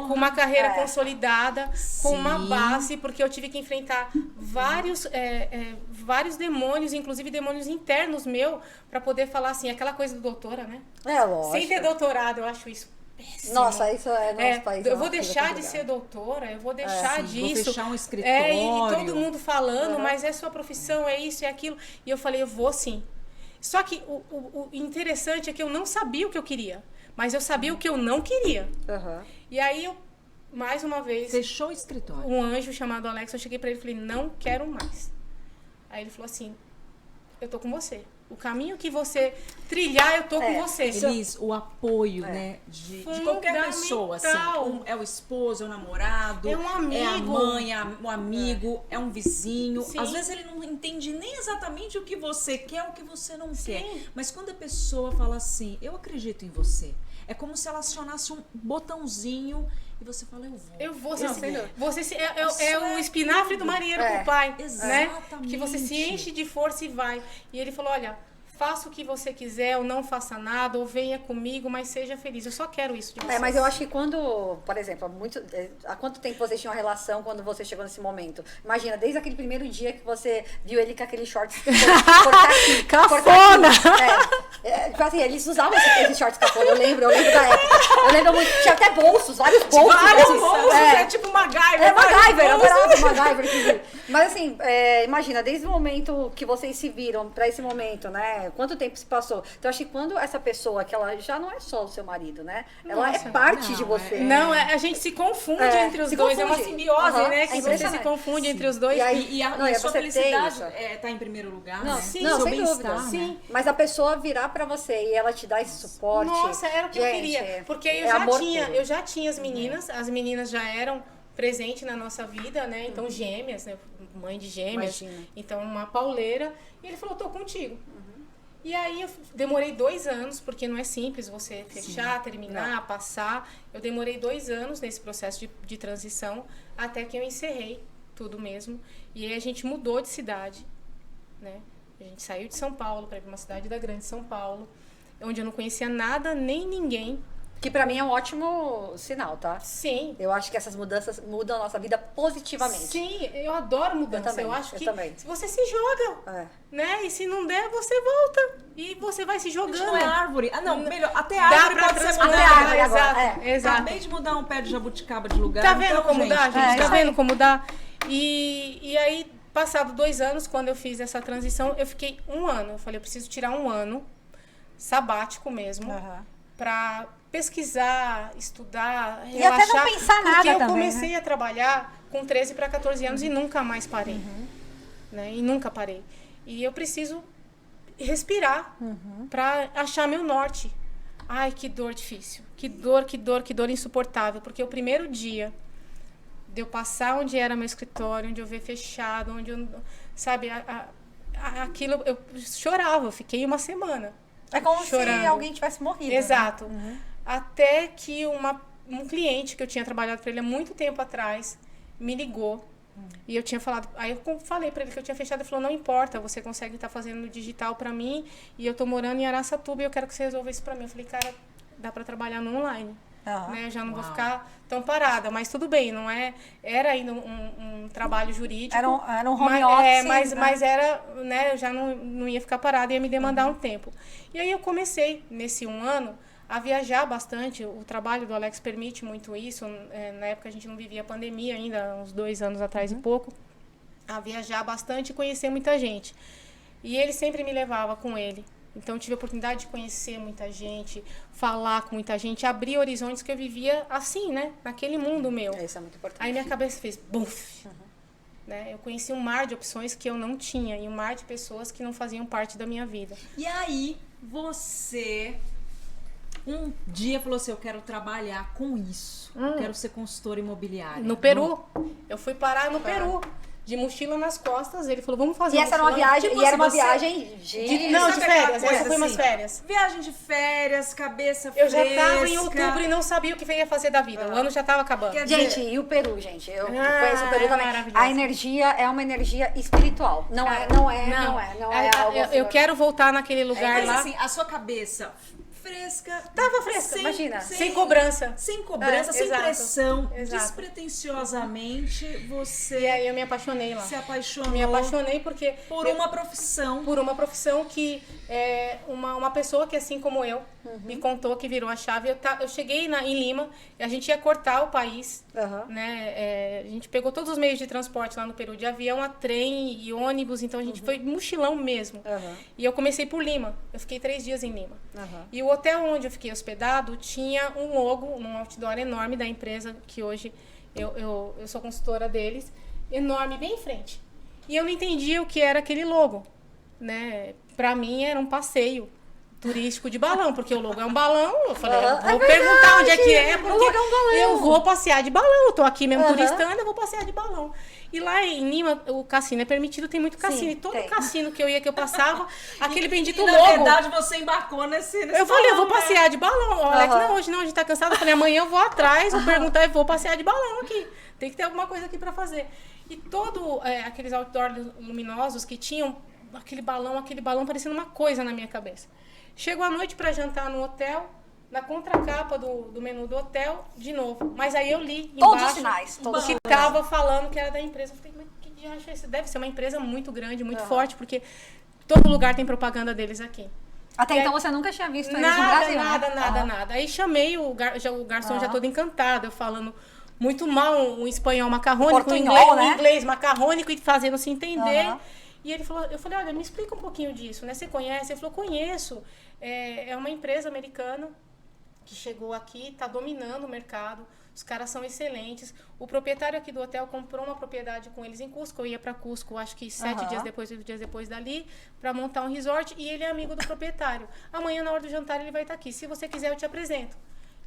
com uma carreira consolidada, com uma Sim. base, porque eu tive que enfrentar vários demônios, inclusive demônios internos meu, para poder falar assim, aquela coisa do doutora, né? É, lógico. Sem ter doutorado, eu acho isso péssimo. Nossa, isso é nosso país. Eu vou deixar de ser doutora, eu vou deixar Sim, disso. vou fechar um escritório. E todo mundo falando, mas é sua profissão, é isso, é aquilo. E eu falei, eu vou sim. Só que o interessante é que eu não sabia o que eu queria, mas eu sabia o que eu não queria. E aí eu, mais uma vez, Fechou o escritório. um anjo chamado Alex, eu cheguei pra ele e falei, não quero mais. Aí ele falou assim, eu tô com você. O caminho que você trilhar, eu tô com você. Elis, o apoio, né, de qualquer pessoa, assim, é o esposo, é o namorado, é um amigo, é a mãe, o amigo, é um vizinho. Sim. Às vezes ele não entende nem exatamente o que você quer, o que você não quer. Mas quando a pessoa fala assim, eu acredito em você, é como se ela acionasse um botãozinho e você fala, eu vou. Você é o espinafre do marinheiro com o pai, né? Exatamente. Que você se enche de força e vai. E ele falou, olha, faça o que você quiser, ou não faça nada, ou venha comigo, mas seja feliz. Eu só quero isso de você. Mas eu acho que quando, por exemplo, há quanto tempo vocês tinham uma relação quando você chegou nesse momento? Imagina, desde aquele primeiro dia que você viu ele com aquele shorts cafona! Tipo assim, eles usavam esses shorts cafona, eu lembro da época. Eu lembro muito, tinha até bolsos, vários bolsos. É tipo MacGyver. É MacGyver, eu adorava MacGyver. Mas assim, imagina, desde o momento que vocês se viram pra esse momento, né? Quanto tempo se passou? Então, acho que quando essa pessoa, que ela já não é só o seu marido, né? Ela é parte de você. Não, a gente se confunde entre os dois. É uma simbiose, né? Que você se confunde entre os dois. E a sua felicidade tá em primeiro lugar, né? Sim, não, sem dúvida. Sim. Mas a pessoa virar pra você e ela te dar esse suporte... Nossa, era o que eu queria. Porque eu já tinha as meninas já eram presentes na nossa vida, né? Então, gêmeas, né? Mãe de gêmeas. Imagina. Então, uma pauleira. E ele falou, tô contigo. E aí eu demorei 2 anos, porque não é simples você fechar, terminar, passar. Eu demorei 2 anos nesse processo de transição, até que eu encerrei tudo mesmo. E aí a gente mudou de cidade, né? A gente saiu de São Paulo para ir para uma cidade da Grande São Paulo, onde eu não conhecia nada, nem ninguém. Que pra mim é um ótimo sinal, tá? Sim. Eu acho que essas mudanças mudam a nossa vida positivamente. Sim, eu adoro mudança. Eu acho que também. você se joga, né? E se não der, você volta. E você vai se jogando. Não é árvore. Ah, não, melhor. Até árvore pode ser mudada. Exato. Acabei de mudar um pé de jabuticaba de lugar. Tá vendo então, como dá, gente? Tá vendo aí. como dá? E aí, passado 2 anos, quando eu fiz essa transição, eu fiquei 1 ano. Eu falei, eu preciso tirar 1 ano, sabático mesmo, pra pesquisar, estudar, e relaxar. até não pensar nada porque eu também, comecei a trabalhar com 13 para 14 anos e nunca mais parei. Né? E nunca parei. E eu preciso respirar para achar meu norte. Ai, que dor difícil. Que dor insuportável. Porque o primeiro dia de eu passar onde era meu escritório, onde eu ver fechado, onde eu... Sabe, aquilo... Eu chorava, eu fiquei 1 semana. É como chorando. se alguém tivesse morrido. Exato. Né? Até que um cliente que eu tinha trabalhado para ele há muito tempo atrás me ligou E eu tinha falado, aí eu falei pra ele que eu tinha fechado, ele falou, não importa, você consegue estar fazendo no digital pra mim, e eu tô morando em Araçatuba e eu quero que você resolva isso pra mim. Eu falei, cara, dá pra trabalhar no online. Né? Eu já não vou ficar tão parada, mas tudo bem, não é? Era ainda um trabalho jurídico. Era um home office. Mas era, né? Eu já não ia ficar parada, ia me demandar um tempo. E aí eu comecei, nesse 1 ano, a viajar bastante. O trabalho do Alex permite muito isso. Na época a gente não vivia a pandemia ainda, uns 2 anos atrás e pouco. A viajar bastante e conhecer muita gente. E ele sempre me levava com ele. Então, eu tive a oportunidade de conhecer muita gente, falar com muita gente, abrir horizontes que eu vivia assim, né? Naquele mundo meu. Isso é muito importante. Aí minha cabeça fez buf. Né? Eu conheci um mar de opções que eu não tinha e um mar de pessoas que não faziam parte da minha vida. E aí, você um dia falou assim, eu quero trabalhar com isso. Eu quero ser consultora imobiliária. No Peru. Eu fui parar no Peru. De mochila nas costas, ele falou, vamos fazer E essa era uma viagem, Tipo e era assim, uma você- viagem de... Não, de Sabe aquela férias, coisa essa foi umas assim? férias. Viagem de férias, cabeça Eu fresca. já tava em outubro e não sabia o que ia fazer da vida. O ano já tava acabando. Quer Gente, e o Peru, gente? Eu Ah, conheço o Peru é também. maravilhoso. A energia é uma energia espiritual. Não é algo assim. Eu quero voltar naquele lugar Mas lá. assim, a sua cabeça fresca. Tava fresca, imagina. Sem cobrança. Sem cobrança, sem exato. pressão. Exato. Despretensiosamente, você E aí eu me apaixonei lá. se apaixonou Me apaixonei porque... por uma profissão. Por uma profissão que uma pessoa que, assim como eu, me contou que virou a chave. Eu cheguei em Lima, e a gente ia cortar o país, né? A gente pegou todos os meios de transporte lá no Peru, de avião a trem e ônibus, então a gente foi mochilão mesmo. E eu comecei por Lima, eu fiquei 3 dias em Lima. E o hotel onde eu fiquei hospedado tinha um logo, um outdoor enorme da empresa, que hoje eu sou consultora deles, enorme, bem em frente. E eu não entendia o que era aquele logo, né? Pra mim era um passeio turístico de balão, porque o logo é um balão. Eu falei, eu vou perguntar onde é que é, porque o logo é um balão. eu vou passear de balão. Eu tô aqui mesmo turistando, eu vou passear de balão. E lá em Lima, o cassino é permitido, tem muito cassino. Sim, E todo tem. cassino que eu ia, que eu passava, aquele bendito E, na logo. verdade, você embarcou nesse Eu falei, eu vou balão, né? passear de balão. O Alex, não, hoje não, a gente tá cansado. Eu falei, amanhã eu vou atrás, vou perguntar e vou passear de balão aqui. Tem que ter alguma coisa aqui pra fazer. E todo aqueles outdoors luminosos que tinham aquele balão parecendo uma coisa na minha cabeça. Chego à noite pra jantar no hotel, na contracapa do menu do hotel, de novo. Mas aí eu li Todos embaixo os sinais, todos o que os sinais. tava falando que era da empresa. Eu falei, mas que diacho é isso? Deve ser uma empresa muito grande, muito forte, porque todo lugar tem propaganda deles aqui. Até E então aí- você nunca tinha visto eles no Brasil, né? Nada. Aí chamei o garçom já todo encantado, eu falando muito mal um espanhol macarrônico, Portunhol, né? um inglês macarrônico e fazendo se entender. E ele falou, eu falei, olha, me explica um pouquinho disso, né? Você conhece? Ele falou, conheço. É uma empresa americana que chegou aqui, está dominando o mercado. Os caras são excelentes. O proprietário aqui do hotel comprou uma propriedade com eles em Cusco. Eu ia para Cusco, acho que 7 dias depois, 8 dias depois dali, para montar um resort. E ele é amigo do proprietário. Amanhã, na hora do jantar, ele vai estar aqui. Se você quiser, eu te apresento.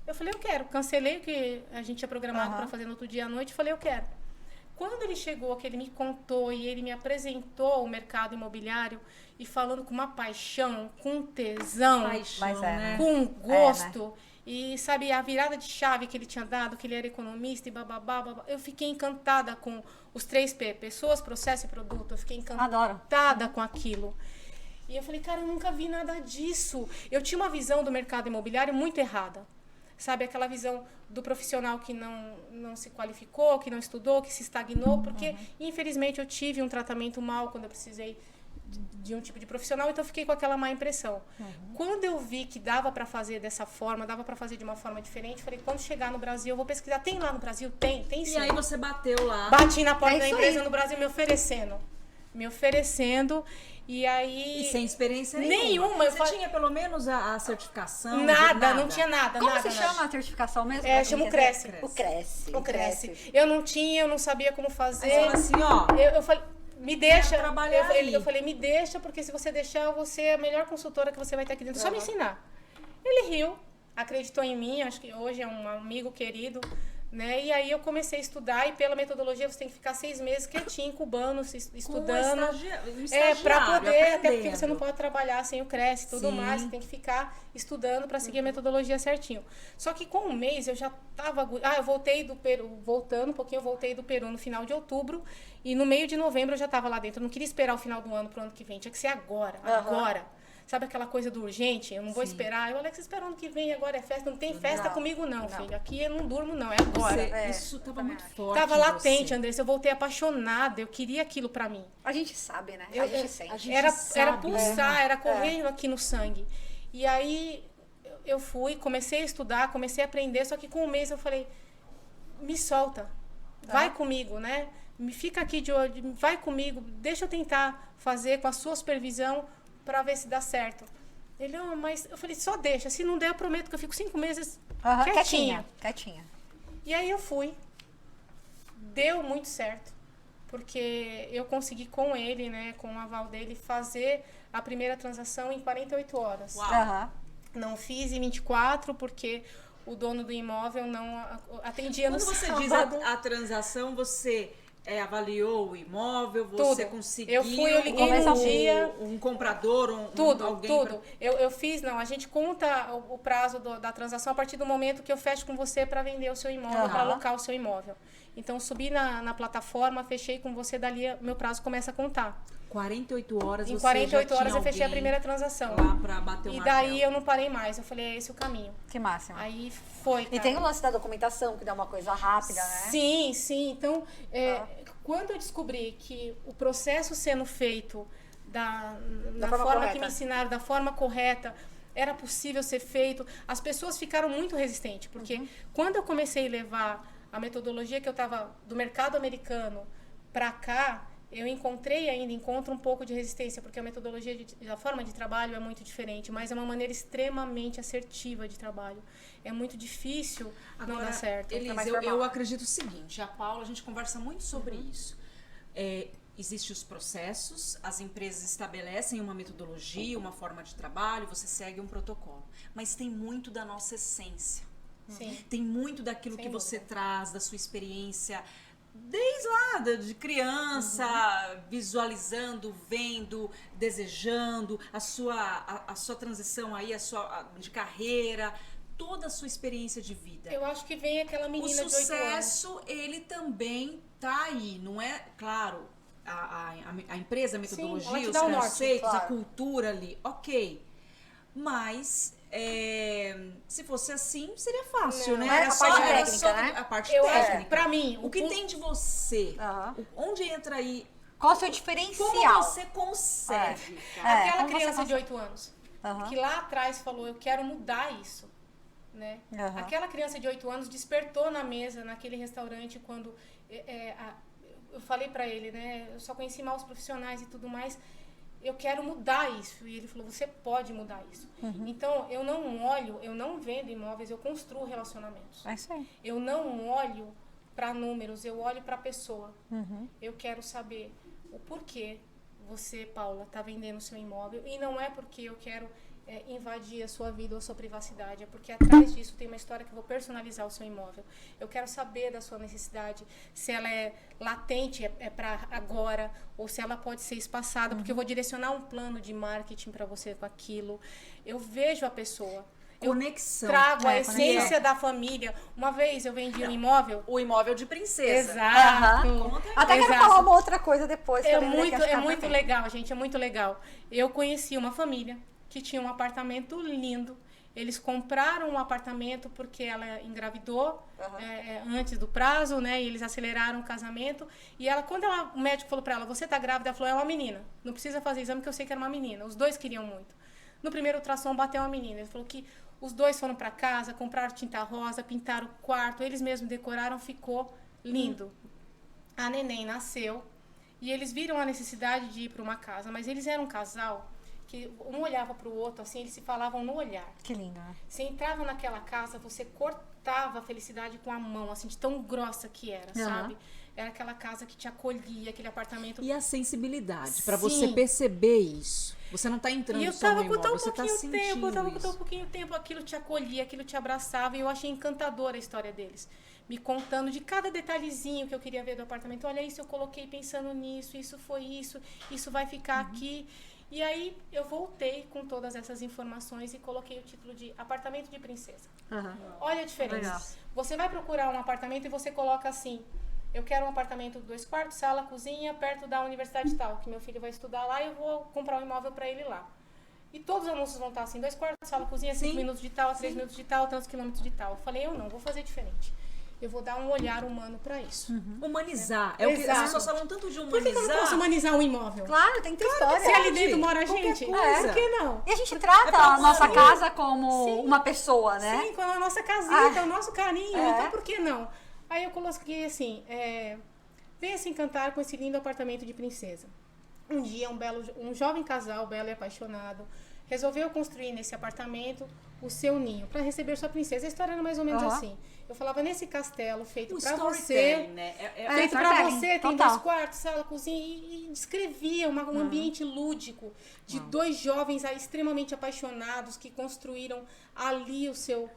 Eu falei, eu quero. Cancelei o que a gente tinha programado para fazer no outro dia à noite. Falei, eu quero. Quando ele chegou, que ele me contou e ele me apresentou o mercado imobiliário e falando com uma paixão, com tesão, Paixão, né? com gosto, e sabe, a virada de chave que ele tinha dado, que ele era economista e bababá, eu fiquei encantada com os 3P, pessoas, processo e produto, eu fiquei encantada com aquilo. E eu falei, cara, eu nunca vi nada disso. Eu tinha uma visão do mercado imobiliário muito errada. Sabe, aquela visão do profissional que não se qualificou, que não estudou, que se estagnou, porque, infelizmente, eu tive um tratamento mal quando eu precisei de um tipo de profissional, então eu fiquei com aquela má impressão. Quando eu vi que dava para fazer dessa forma, dava para fazer de uma forma diferente, falei, quando chegar no Brasil, eu vou pesquisar. Tem lá no Brasil? Tem sim. E aí você bateu lá. Bati na porta da isso empresa aí. no Brasil me oferecendo, e aí... E sem experiência nenhuma. Você tinha pelo menos a certificação? Nada, não tinha nada. Como nada, se nada. chama a certificação mesmo? Chama o Cresce. O Cresce. O Cresce. Eu não tinha, eu não sabia como fazer. Aí você fala assim, ó. Eu falei, me deixa. trabalhar aí. Eu falei, me deixa, porque se você deixar, eu vou ser a melhor consultora que você vai ter aqui dentro. Só me ensinar. Ele riu, acreditou em mim, acho que hoje é um amigo querido, Né? E aí eu comecei a estudar e pela metodologia você tem que ficar 6 meses quietinho, incubando, estudando. Para poder, até porque você não pode trabalhar sem o Cresce e tudo mais, você tem que ficar estudando para seguir a metodologia certinho. Só que com um mês eu já estava... eu voltei do Peru, voltando um pouquinho, eu voltei do Peru no final de outubro e no meio de novembro eu já estava lá dentro. Eu não queria esperar o final do ano pro ano que vem, tinha que ser agora. Sabe aquela coisa do urgente? Eu não vou esperar. Eu, Alex, espera ano que vem, agora é festa. Não tem festa comigo, não, filho. Aqui eu não durmo, não. É agora. Isso tava muito forte. Tava latente, Andressa. Eu voltei apaixonada. Eu queria aquilo pra mim. A gente sabe, né? A gente sente. Era pulsar, era correndo aqui no sangue. E aí eu fui, comecei a estudar, comecei a aprender. Só que com um mês eu falei, me solta. Vai comigo, né? Me fica aqui de olho. Vai comigo. Deixa eu tentar fazer com a sua supervisão pra ver se dá certo. Ele, mas eu falei, só deixa. Se não der, eu prometo que eu fico 5 meses quietinha. E aí eu fui. Deu muito certo. Porque eu consegui com ele, né, com o aval dele, fazer a primeira transação em 48 horas. Não fiz em 24, porque o dono do imóvel não atendia no sábado. Quando você diz a transação, você... avaliou o imóvel, você conseguiu... Eu liguei no dia... Um comprador, alguém... Tudo. Eu fiz, a gente conta o prazo da transação a partir do momento que eu fecho com você para vender o seu imóvel, para alocar o seu imóvel. Então, subi na plataforma, fechei com você, dali meu prazo começa a contar. 48 horas em 48 horas eu fechei a primeira transação. Lá pra bater o martelo. Daí eu não parei mais. Eu falei, é esse o caminho. Que máximo. Aí foi, cara. E tem o lance da documentação, que dá uma coisa rápida, né? Sim. Então, quando eu descobri que o processo sendo feito da forma que me ensinaram, da forma correta, era possível ser feito, as pessoas ficaram muito resistentes. Porque quando eu comecei a levar a metodologia que eu estava do mercado americano para cá, eu encontro um pouco de resistência, porque a metodologia, a forma de trabalho é muito diferente, mas é uma maneira extremamente assertiva de trabalho. É muito difícil não dar certo. Elisa, eu acredito o seguinte, a Paula, a gente conversa muito sobre isso. Existem os processos, as empresas estabelecem uma metodologia, uma forma de trabalho, você segue um protocolo. Mas tem muito da nossa essência. Sim. Tem muito daquilo que você traz, da sua experiência... Desde lá, de criança, visualizando, vendo, desejando, a sua transição aí, de carreira, toda a sua experiência de vida. Eu acho que vem aquela menina de 8 anos. O sucesso, ele também tá aí, não é? Claro, a empresa, a metodologia, os conceitos, a cultura ali, ok. Mas... se fosse assim, seria fácil, né? Era a parte técnica. Pra mim, o que tem de você? Onde entra aí? Qual o seu diferencial? Como você consegue? Aquela criança de 8 anos que lá atrás falou, eu quero mudar isso. Né? Aquela criança de 8 anos despertou na mesa, naquele restaurante, quando eu falei pra ele, né? Eu só conheci maus profissionais e tudo mais. Eu quero mudar isso. E ele falou, você pode mudar isso. Então, eu não vendo imóveis, eu construo relacionamentos. É isso aí. Eu não olho para números, eu olho para a pessoa. Eu quero saber o porquê você, Paula, está vendendo o seu imóvel. E não é porque eu quero invadir a sua vida ou a sua privacidade. É porque atrás disso tem uma história que eu vou personalizar o seu imóvel. Eu quero saber da sua necessidade, se ela é latente, é para agora, ou se ela pode ser espaçada, porque eu vou direcionar um plano de marketing para você com aquilo. Eu vejo a pessoa. Conexão. Eu trago a essência da família. Uma vez eu vendi um imóvel. O imóvel de princesa. Exato. Até quero falar uma outra coisa depois. É muito legal, gente. É muito legal. Eu conheci uma família que tinha um apartamento lindo. Eles compraram um apartamento porque ela engravidou antes do prazo, né? E eles aceleraram o casamento. E ela, quando o médico falou pra ela, você tá grávida? Ela falou, é uma menina. Não precisa fazer exame, que eu sei que era uma menina. Os dois queriam muito. No primeiro ultrassom bateu uma menina. Ele falou que os dois foram pra casa, compraram tinta rosa, pintaram o quarto, eles mesmos decoraram, ficou lindo. A neném nasceu e eles viram a necessidade de ir pra uma casa, mas eles eram um casal que um olhava para o outro, assim, eles se falavam no olhar. Que lindo, né? Você entrava naquela casa, você cortava a felicidade com a mão, assim, de tão grossa que era, sabe? era aquela casa que te acolhia, aquele apartamento. E a sensibilidade, pra Sim. você perceber isso. Você não tá entrando E eu só tava no com imóvel, tão você tá pouquinho sentindo tempo, eu tava com tão isso. pouquinho tempo, aquilo te acolhia, aquilo te abraçava, e eu achei encantadora a história deles. Me contando de cada detalhezinho que eu queria ver do apartamento. Olha, isso eu coloquei pensando nisso, isso foi isso vai ficar aqui. E aí eu voltei com todas essas informações e coloquei o título de Apartamento de Princesa. Olha a diferença. Legal. Você vai procurar um apartamento e você coloca assim: eu quero um apartamento 2 quartos, sala, cozinha, perto da universidade tal, que meu filho vai estudar lá e eu vou comprar um imóvel para ele lá. E todos os anúncios vão estar assim: 2 quartos, sala, cozinha, 5 minutos de tal, 3 minutos de tal, tantos quilômetros de tal. Eu falei: eu não, vou fazer diferente. Eu vou dar um olhar humano para isso. Humanizar. É o que as Exato. pessoas falam tanto de Por que eu humanizar. não posso humanizar um imóvel? Claro, tem que ter história. Se ali dentro Pode. mora Qualquer gente, coisa. por que não? E a gente trata a nossa casa como uma pessoa, né? Sim, com a nossa casita, o nosso carinho, É. então por que não? Aí eu coloquei assim, venha se encantar com esse lindo apartamento de princesa. Um dia, um jovem casal, belo e apaixonado, resolveu construir nesse apartamento o seu ninho para receber sua princesa. A história era mais ou menos assim. Eu falava, nesse castelo feito para você, storytelling, né? feito para storytelling, você, tem total. 2 quartos, sala, cozinha, e descrevia um ambiente lúdico de 2 jovens aí extremamente apaixonados que construíram ali o seu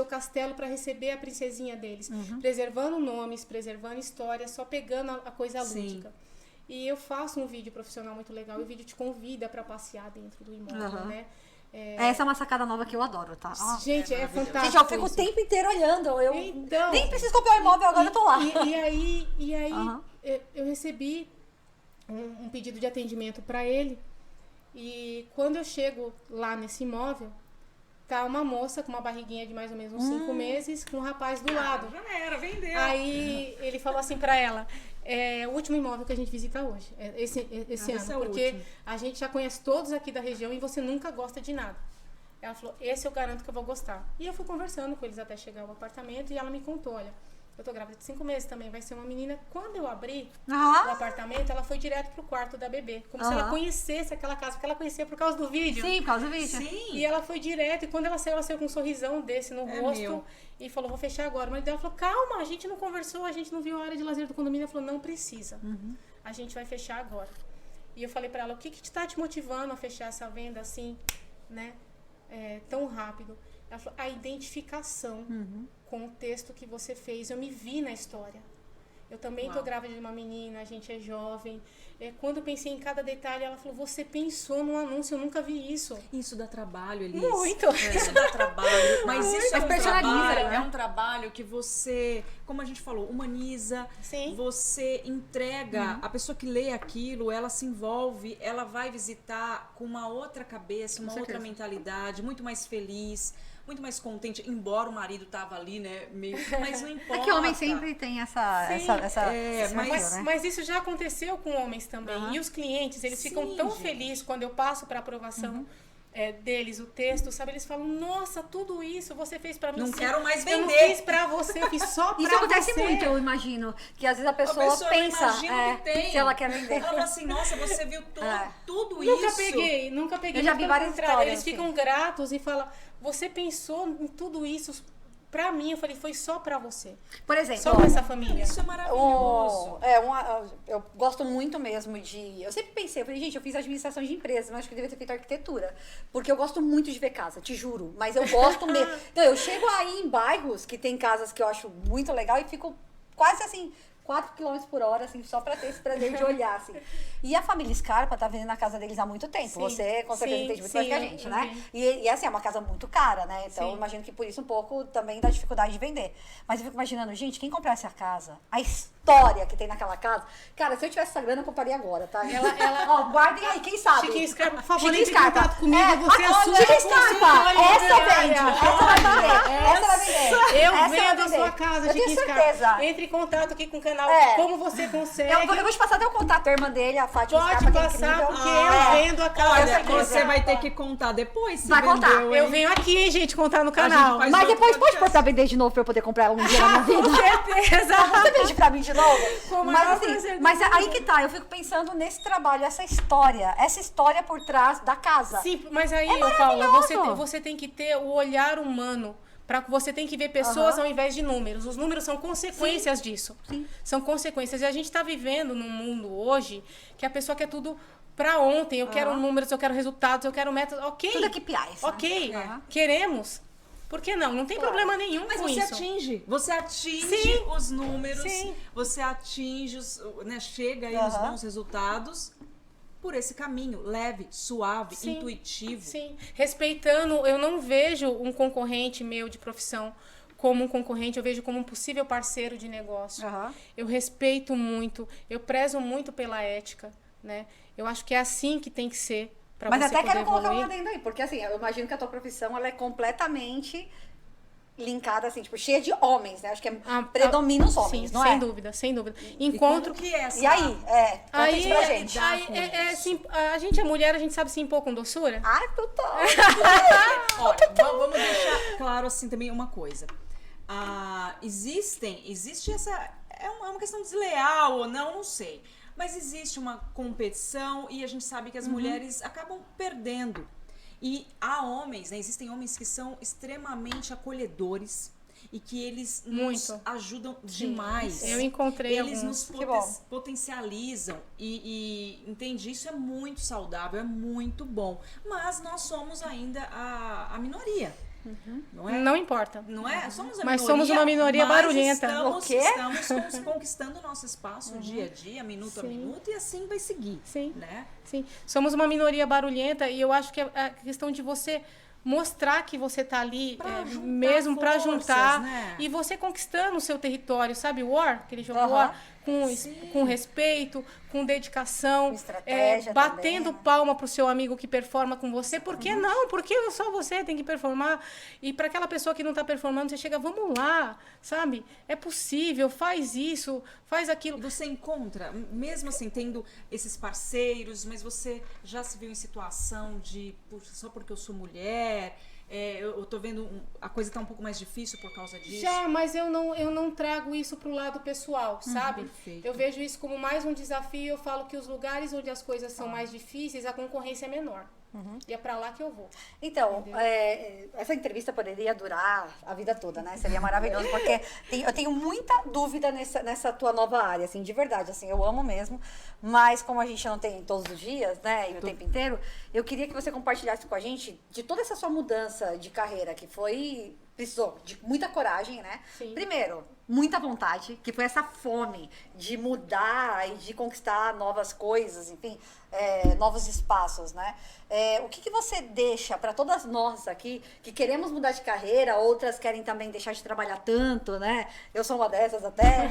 castelo para receber a princesinha deles, preservando nomes, preservando histórias, só pegando a coisa lúdica. E eu faço um vídeo profissional muito legal, e o vídeo te convida para passear dentro do imóvel, né? Essa é uma sacada nova que eu adoro, tá? Gente, é fantástico. Gente, eu fico o isso. tempo inteiro olhando. Eu Então, nem preciso comprar um imóvel, agora eu tô lá. E aí eu recebi um pedido de atendimento para ele. E quando eu chego lá nesse imóvel, tá uma moça com uma barriguinha de mais ou menos uns 5 meses, com um rapaz do lado. Já era, vendeu. Aí ele falou assim para ela: é o último imóvel que a gente visita hoje, esse ano, é o porque último. a gente já conhece todos aqui da região e você nunca gosta de nada. Ela falou: esse eu garanto que eu vou gostar. E eu fui conversando com eles até chegar ao apartamento e ela me contou: olha, eu tô grávida de 5 meses também, vai ser uma menina. Quando eu abri o apartamento, ela foi direto pro quarto da bebê, como se ela conhecesse aquela casa, porque ela conhecia por causa do vídeo. Sim, por causa do vídeo. Sim. E ela foi direto, e quando ela saiu com um sorrisão desse no rosto, meu. e falou: vou fechar agora. Mas ela falou: calma, a gente não conversou, a gente não viu a área de lazer do condomínio. Ela falou: não precisa, a gente vai fechar agora. E eu falei pra ela: o que tá te motivando a fechar essa venda assim, né, tão rápido? Ela falou: a identificação com o texto que você fez, eu me vi na história. Eu também tô grávida de uma menina, a gente é jovem. Quando eu pensei em cada detalhe, ela falou: você pensou no anúncio, eu nunca vi isso. Isso dá trabalho, Elis. Muito. Isso dá trabalho. Mas isso é um personaliza, trabalho, né? é um trabalho que você, como a gente falou, humaniza. Sim. Você entrega, a pessoa que lê aquilo, ela se envolve, ela vai visitar com uma outra cabeça, uma outra mentalidade, muito mais feliz, muito mais contente, embora o marido tava ali, né, meio, mas não importa. É que homem sempre tem esse perfil, né? Mas isso já aconteceu com homens também. E os clientes, eles ficam tão felizes quando eu passo para aprovação deles o texto, sabe? Eles falam: nossa, tudo isso você fez para mim. Não quero mais Eu não vender. fiz para você, eu fiz só para você. Isso acontece muito, eu imagino. Que às vezes a pessoa não pensa imagina que tem. se ela quer vender. Ela fala assim: nossa, você viu tudo Nunca isso. nunca peguei. Eu já Mas vi pelo várias contrário, histórias, eles ficam gratos e falam: você pensou em tudo isso pra mim? Eu falei: foi só pra você. Por exemplo, Só pra essa família. Isso é maravilhoso. eu gosto muito mesmo de... Eu sempre pensei, eu falei, gente, eu fiz administração de empresas, mas acho que eu devia ter feito arquitetura. Porque eu gosto muito de ver casa, te juro. Mas eu gosto mesmo. Então, eu chego aí em bairros que tem casas que eu acho muito legal e fico quase assim... 4 km por hora, assim, só pra ter esse prazer de olhar, assim. E a família Scarpa tá vendendo a casa deles há muito tempo. Sim, você, com certeza, sim, entende muito mais que a sim, gente, né? uhum. E assim, é uma casa muito cara, né? Então, Sim. eu imagino que por isso um pouco também dá dificuldade de vender. Mas eu fico imaginando, gente, quem comprasse a casa, a história que tem naquela casa... Cara, se eu tivesse essa grana, eu compraria agora, tá? Ó, guardem aí, quem sabe? Chiquinho Scarpa, por favor, Chiquinho entre em Scarpa. contato comigo, você é a sua Chiquinho Scarpa, essa vende, consultora essa vai vender, essa vai vender. Eu essa vai vendo a vender. sua casa, Eu tenho Chiquinho certeza. Scarpa. Entre em contato aqui com o canal, como você consegue. Eu vou te passar até o contato da irmã dele, a Fátima Pode Scarpa, que é passar, incrível. porque eu vendo a casa. Olha, Chiquinho você vai Scarpa. ter que contar depois se Vai contar. vendeu, hein? Eu venho aqui, hein, gente, contar no gente canal. faz- Mas outro depois pode podcast. pôr pra vender de novo pra eu poder comprar ela um dia na minha vida? Com certeza. Você vende pra mim de novo? Com o Mas maior assim, prazer do mas mundo. aí que tá, eu fico pensando nesse trabalho, essa história por trás da casa. Sim, mas aí, É Paula, maravilhoso. você tem que ter o olhar humano Você tem que ver pessoas ao invés de números. Os números são consequências disso. Sim. São consequências. E a gente está vivendo num mundo hoje que a pessoa quer tudo para ontem. Eu quero números, eu quero resultados, eu quero métodos. Ok. Tudo é KPIs. Ok. Né? Queremos. Por que não? Não tem problema nenhum Mas com você isso. atinge. Você atinge Sim. os números. Sim. Você atinge, né, chega aí nos bons resultados por esse caminho leve, suave, Sim. intuitivo. Sim. Respeitando, eu não vejo um concorrente meu de profissão como um concorrente, eu vejo como um possível parceiro de negócio. Eu respeito muito, eu prezo muito pela ética, né? Eu acho que é assim que tem que ser para você Mas até poder quero colocar evoluir. uma adendo aí, porque assim, eu imagino que a tua profissão ela é completamente linkada, assim, tipo, cheia de homens, né? Acho que predomina os homens, sim, não sem é? dúvida, sem dúvida. E Encontro. como que é essa... E aí? Conta isso pra gente. A gente é mulher, a gente sabe se impor com doçura? Ai, total. Olha, vamos deixar claro assim também uma coisa. Existe essa... É uma questão desleal ou não sei. Mas existe uma competição e a gente sabe que as mulheres acabam perdendo. E há homens, né? Existem homens que são extremamente acolhedores e que eles nos ajudam demais. Eu encontrei Eles alguns. nos potencializam e entende? Isso é muito saudável, é muito bom. Mas nós somos ainda a minoria. Não é? Não importa. Não é? Somos a Mas minoria, somos uma minoria mas barulhenta. Estamos conquistando nosso espaço dia a dia, minuto a Sim. minuto, e assim vai seguir. Sim. Né? Sim. Somos uma minoria barulhenta e eu acho que a questão de você mostrar que você está ali mesmo para juntar, né? E você conquistando o seu território, sabe? War, aquele jogo War, com respeito, com dedicação, Com estratégia batendo também, né? palma pro seu amigo que performa com você. Por que não? Por que só você tem que performar? E para aquela pessoa que não está performando, você chega, vamos lá, sabe? É possível, faz isso, faz aquilo. E você encontra, mesmo assim, tendo esses parceiros, mas você já se viu em situação de, só porque eu sou mulher, eu tô vendo, a coisa tá um pouco mais difícil por causa disso? Já, mas eu não trago isso pro lado pessoal, sabe? Perfeito. Eu vejo isso como mais um desafio. Eu falo que os lugares onde as coisas são mais difíceis, a concorrência é menor. E é pra lá que eu vou. Então, essa entrevista poderia durar a vida toda, né? Seria maravilhoso, porque eu tenho muita dúvida nessa tua nova área, assim, de verdade, assim, eu amo mesmo, mas como a gente não tem todos os dias, né, e o tempo inteiro, eu queria que você compartilhasse com a gente de toda essa sua mudança de carreira, que precisou de muita coragem, né? Sim. Primeiro, muita vontade, que foi essa fome de mudar e de conquistar novas coisas, enfim, novos espaços, né? O que você deixa para todas nós aqui que queremos mudar de carreira, outras querem também deixar de trabalhar tanto, né? Eu sou uma dessas até.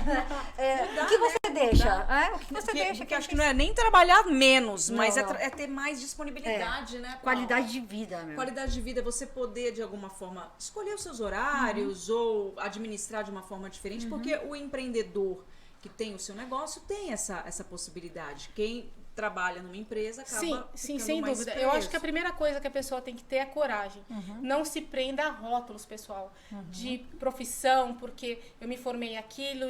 O que você deixa? O que você deixa? Porque acho que não é nem trabalhar menos, mas não. é ter mais disponibilidade, né? Paula? Qualidade de vida, meu. Qualidade de vida é você poder, de alguma forma, escolher os seus horários ou administrar de uma forma diferente, porque o empreendedor que tem o seu negócio tem essa possibilidade. Quem trabalha numa empresa acaba Sim, ficando sem mais dúvida. preso. Eu acho que a primeira coisa que a pessoa tem que ter é coragem. Não se prenda a rótulos, pessoal, de profissão, porque eu me formei aquilo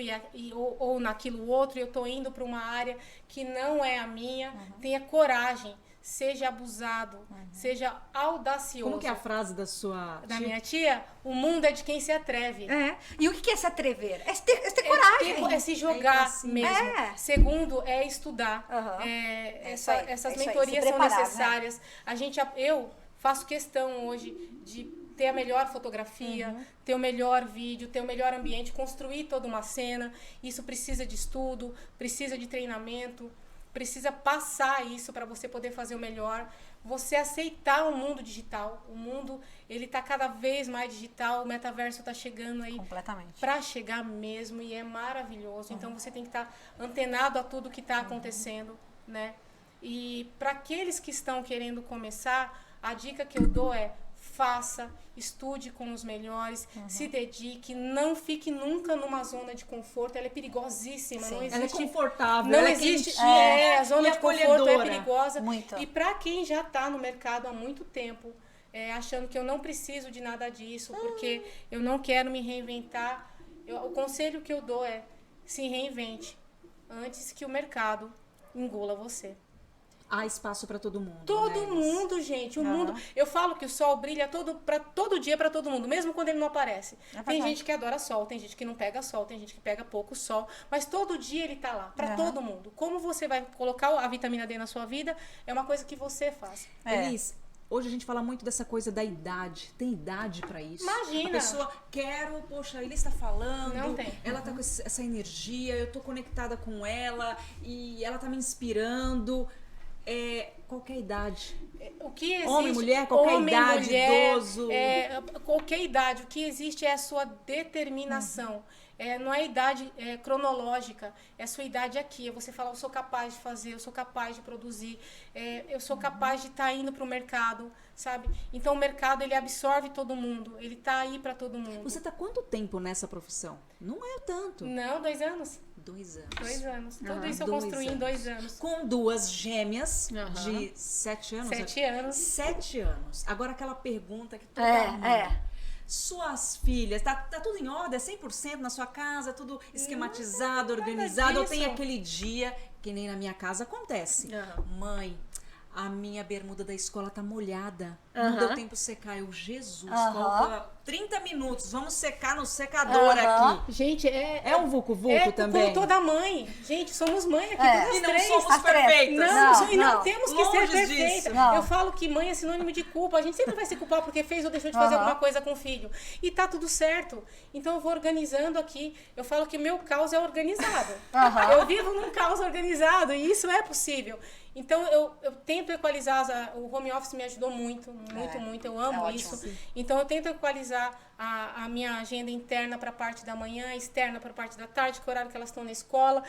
ou naquilo outro e eu tô indo para uma área que não é a minha. Tenha coragem. Seja abusado, seja audacioso. Como que é a frase da sua Da tia? minha tia? O mundo é de quem se atreve. E o que é se atrever? É ter coragem. É se jogar assim, mesmo. Segundo, é estudar. isso aí, Essas é isso aí, mentorias se são preparar, necessárias. Eu faço questão hoje de ter a melhor fotografia, ter o melhor vídeo, ter o melhor ambiente, construir toda uma cena. Isso precisa de estudo, precisa de treinamento, precisa passar isso para você poder fazer o melhor. Você aceitar o mundo digital. O mundo, ele tá cada vez mais digital, o metaverso tá chegando aí Completamente. para chegar mesmo e é maravilhoso. Então você tem que estar antenado a tudo que está acontecendo, né? E para aqueles que estão querendo começar, a dica que eu dou é: faça, estude com os melhores, se dedique, não fique nunca numa zona de conforto. Ela é perigosíssima, não existe. Ela é confortável, Não ela existe. é quentinha, A zona e de conforto é acolhedora. perigosa. Muito. E para quem já está no mercado há muito tempo, achando que eu não preciso de nada disso, porque eu não quero me reinventar, o conselho que eu dou é: se reinvente antes que o mercado engula você. Há espaço para todo mundo. Todo né, mundo, gente. O mundo. Eu falo que o sol brilha todo dia para todo mundo, mesmo quando ele não aparece. Tem gente que adora sol, tem gente que não pega sol, tem gente que pega pouco sol, mas todo dia ele tá lá, para todo mundo. Como você vai colocar a vitamina D na sua vida é uma coisa que você faz. Elis, hoje a gente fala muito dessa coisa da idade. Tem idade pra isso? Imagina. A pessoa, poxa, a Elis tá falando. Não tem. Ela tá com essa energia, eu tô conectada com ela e ela tá me inspirando. Qualquer idade. O que existe, homem, mulher, qualquer idade, mulher, idoso. Qualquer idade. O que existe é a sua determinação. Não é a idade cronológica, é a sua idade aqui. É você falar, eu sou capaz de fazer, eu sou capaz de produzir, eu sou capaz de estar indo para o mercado, sabe? Então o mercado, ele absorve todo mundo, ele tá aí para todo mundo. Você tá quanto tempo nessa profissão? Não é tanto. Não, 2 anos. 2 anos. 2 anos. Tudo isso eu construí em 2 anos. Com 2 gêmeas de 7 anos. 7 anos. 7 anos. Agora aquela pergunta que toda mãe... Suas filhas, tá tudo em ordem? É 100% na sua casa? Tudo esquematizado, organizado? Ou tem aquele dia, que nem na minha casa acontece. Mãe, a minha bermuda da escola tá molhada. Não deu tempo secar. Jesus, falta 30 minutos. Vamos secar no secador aqui. Gente, é um vucu-vucu também? Como toda mãe. Gente, somos mãe aqui, todas e não três. somos perfeitas. Não temos que ser Longe perfeitas. disso. Eu falo que mãe é sinônimo de culpa. A gente sempre vai se culpar porque fez ou deixou de fazer alguma coisa com o filho. E tá tudo certo. Então eu vou organizando aqui. Eu falo que meu caos é organizado. Eu vivo num caos organizado e isso é possível. Então eu tento equalizar. O home office me ajudou muito. Eu amo isso. Então eu tento equalizar a minha agenda interna para a parte da manhã, externa para a parte da tarde, que é o horário que elas estão na escola.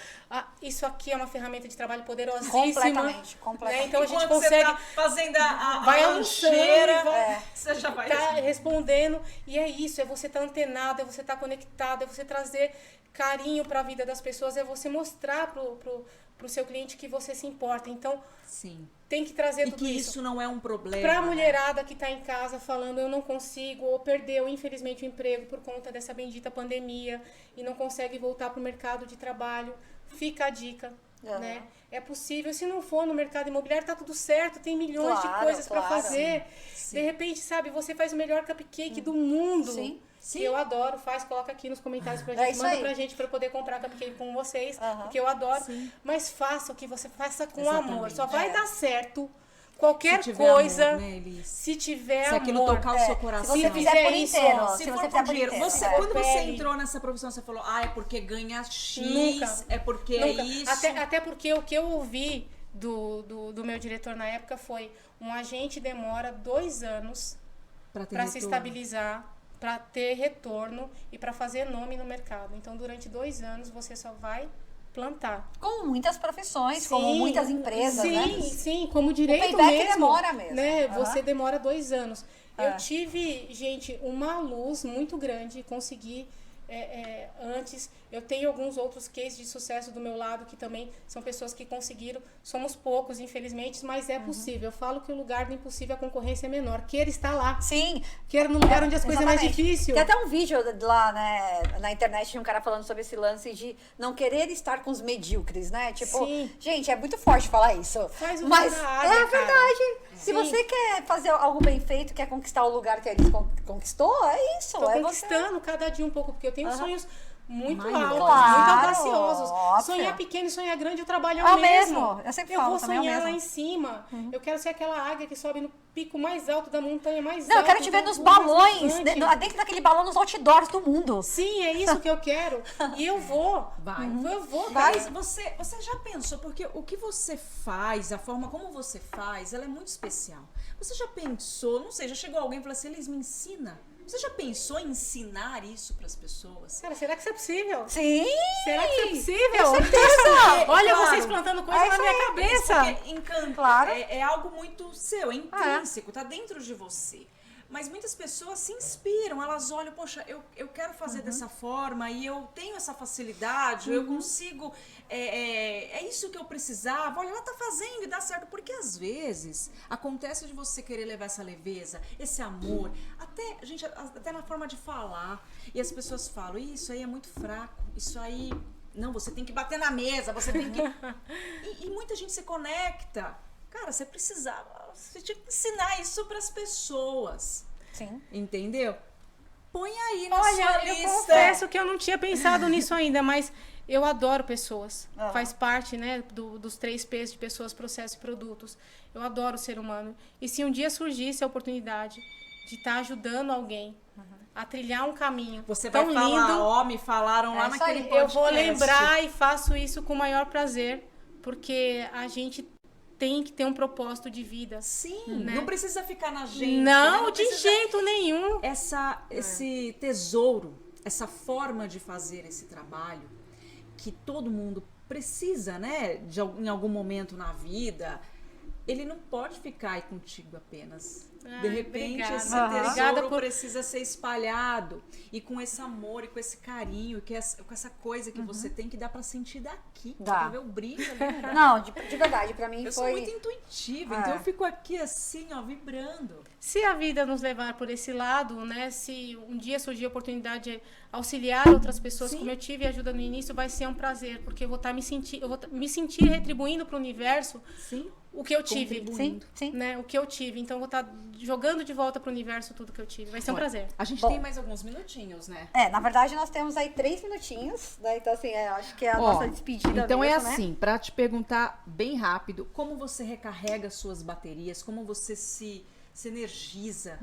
Isso aqui é uma ferramenta de trabalho poderosíssima. Completamente. Então a gente consegue... Você tá fazendo vai a lancheira, você já vai respondendo. E é isso, é você estar antenado, é você estar conectado, é você trazer carinho para a vida das pessoas, é você mostrar pro seu cliente que você se importa. Então, tem que trazer tudo isso. E que isso não é um problema. Pra mulherada que tá em casa falando, eu não consigo, ou perdeu, infelizmente, o emprego por conta dessa bendita pandemia e não consegue voltar pro mercado de trabalho, fica a dica, né? É possível. Se não for no mercado imobiliário, tá tudo certo, tem milhões de coisas para fazer. De repente, sabe, você faz o melhor cupcake do mundo. Que eu adoro, coloca aqui nos comentários pra gente, manda pra gente pra eu poder comprar cupcake com vocês, porque eu adoro. Mas faça o que você faça com amor. Só vai dar certo qualquer coisa amor, né, se tiver amor. Se aquilo tocar o seu coração. Se você fizer por inteiro. Se for por dinheiro. Quando você entrou nessa profissão, você falou, é porque ganha X, nunca, é porque é isso. Até porque o que eu ouvi do meu diretor na época foi, um agente demora 2 anos pra se estabilizar, para ter retorno e para fazer nome no mercado. Então, durante 2 anos, você só vai plantar. Como muitas profissões, como muitas empresas, né? Sim, como direito o payback mesmo. Demora mesmo. Né? Você demora 2 anos. Eu tive, gente, uma luz muito grande, consegui antes. Eu tenho alguns outros cases de sucesso do meu lado que também são pessoas que conseguiram. Somos poucos, infelizmente, mas é possível. Eu falo que o lugar do impossível, a concorrência é menor. Queira estar lá. Sim. Queira no lugar onde as coisas é mais difíceis. Tem até um vídeo lá, né, na internet de um cara falando sobre esse lance de não querer estar com os medíocres, né? Tipo, gente, é muito forte falar isso. Faz o mas área, é verdade. Se você quer fazer algo bem feito, quer conquistar o lugar que eles conquistou, é isso. Tô conquistando cada dia um pouco, porque eu tenho sonhos muito altos, muito audaciosos. Sonhar pequeno e sonhar grande, o trabalho é o mesmo. Eu sempre falo, vou sonhar lá em cima. Eu quero ser aquela águia que sobe no pico mais alto da montanha mais alta. Não, eu quero te ver nos balões, dentro daquele balão, nos outdoors do mundo. Sim, é isso que eu quero. E eu vou. Eu vou. Mas você já pensou, porque o que você faz, a forma como você faz, ela é muito especial. Você já pensou, não sei, já chegou alguém e falou assim, Elis, me ensina. Você já pensou em ensinar isso para as pessoas? Cara, será que isso é possível? Sim! Será que isso é possível? Com certeza! Olha, vocês plantando coisa na minha cabeça. Claro. É algo muito seu, é intrínseco, tá dentro de você. Mas muitas pessoas se inspiram, elas olham, poxa, eu quero fazer dessa forma e eu tenho essa facilidade, eu consigo, é isso que eu precisava, olha, ela tá fazendo e dá certo, porque às vezes acontece de você querer levar essa leveza, esse amor, até na forma de falar, e as pessoas falam, isso aí é muito fraco, isso aí, não, você tem que bater na mesa, você tem que... e muita gente se conecta Cara, você tinha que ensinar isso pras pessoas. Sim. Entendeu? Põe aí na Olha, sua eu lista. confesso que eu não tinha pensado nisso ainda, mas eu adoro pessoas. Faz parte, né, dos 3 P's de pessoas, processos e produtos. Eu adoro o ser humano. E se um dia surgisse a oportunidade de estar ajudando alguém a trilhar um caminho Você vai tão falar, lindo, ó, me falaram lá isso naquele aí. podcast. eu vou lembrar e faço isso com o maior prazer, porque a gente tem que ter um propósito de vida. Sim, né? não precisa ficar na gente. Não, né? de jeito nenhum. Esse tesouro, essa forma de fazer esse trabalho que todo mundo precisa, né, em algum momento na vida, ele não pode ficar aí contigo apenas. De repente, obrigada. esse Obrigada tesouro por... precisa ser espalhado. E com esse amor, e com esse carinho, com essa coisa que você tem, que dá pra sentir daqui. Dá. Pra ver o brilho ali. Né? Não, de verdade, pra mim Eu foi... sou muito intuitiva, então eu fico aqui assim, ó, vibrando. Se a vida nos levar por esse lado, né? Se um dia surgir a oportunidade de auxiliar outras pessoas, Sim. como eu tive ajuda no início, vai ser um prazer, porque eu vou me sentir retribuindo para o universo Sim. o que eu tive. Contribuindo. Sim. Né? O que eu tive. Então, eu vou estar jogando de volta para o universo tudo que eu tive. Vai ser um Olha, prazer. A gente Bom. tem mais alguns minutinhos, né? Na verdade, nós temos aí 3 minutinhos, né? Então, assim, acho que é a Ó, nossa despedida Então mesmo, é né? assim, pra te perguntar bem rápido, como você recarrega suas baterias, como você se energiza.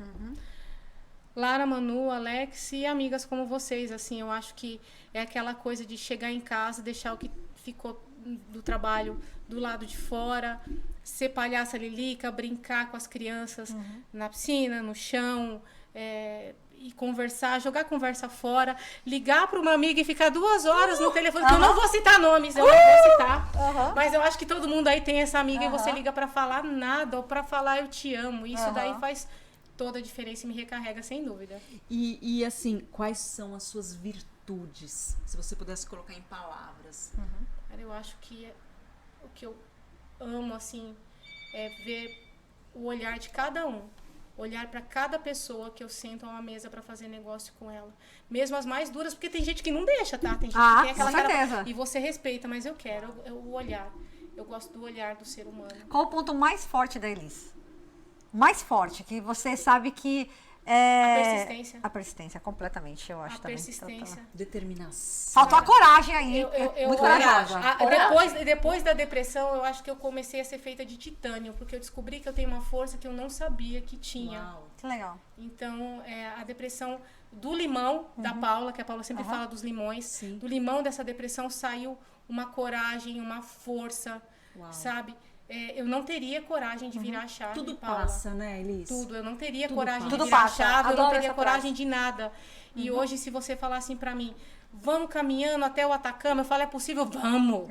Lara, Manu, Alex e amigas como vocês, assim, eu acho que é aquela coisa de chegar em casa, deixar o que ficou do trabalho do lado de fora, ser palhaça lilica, brincar com as crianças na piscina, no chão, e conversar, jogar a conversa fora, ligar para uma amiga e ficar 2 horas no telefone, que eu não vou citar nomes, eu não vou citar, mas eu acho que todo mundo aí tem essa amiga e você liga para falar nada ou para falar eu te amo, isso daí faz toda a diferença e me recarrega sem dúvida. E assim, quais são as suas virtudes? Se você pudesse colocar em palavras. Cara, eu acho que o que eu amo, assim, é ver o olhar de cada um. Olhar para cada pessoa que eu sento a uma mesa para fazer negócio com ela. Mesmo as mais duras, porque tem gente que não deixa, tá? Tem gente que tem aquela com certeza. E você respeita, mas eu quero o olhar. Eu gosto do olhar do ser humano. Qual o ponto mais forte da Elis? Mais forte, que você sabe que A persistência. A persistência, completamente, eu acho A também. persistência. Determinação. Faltou a coragem aí. Eu- Muito coragem. corajosa. Depois da depressão, eu acho que eu comecei a ser feita de titânio, porque eu descobri que eu tenho uma força que eu não sabia que tinha. Uau. Que legal. Então, a depressão do limão, da Paula, que a Paula sempre fala dos limões, Sim. do limão dessa depressão saiu uma coragem, uma força, Uau. sabe? Eu não teria coragem de virar a chave, Tudo Paula. passa, né, Elis? Tudo. Eu não teria Tudo coragem passa. de Tudo virar a passa. chave, eu não Adoro teria essa coragem frase. de nada. E hoje, se você falar assim pra mim, vamos caminhando até o Atacama, eu falo, é possível? Vamos!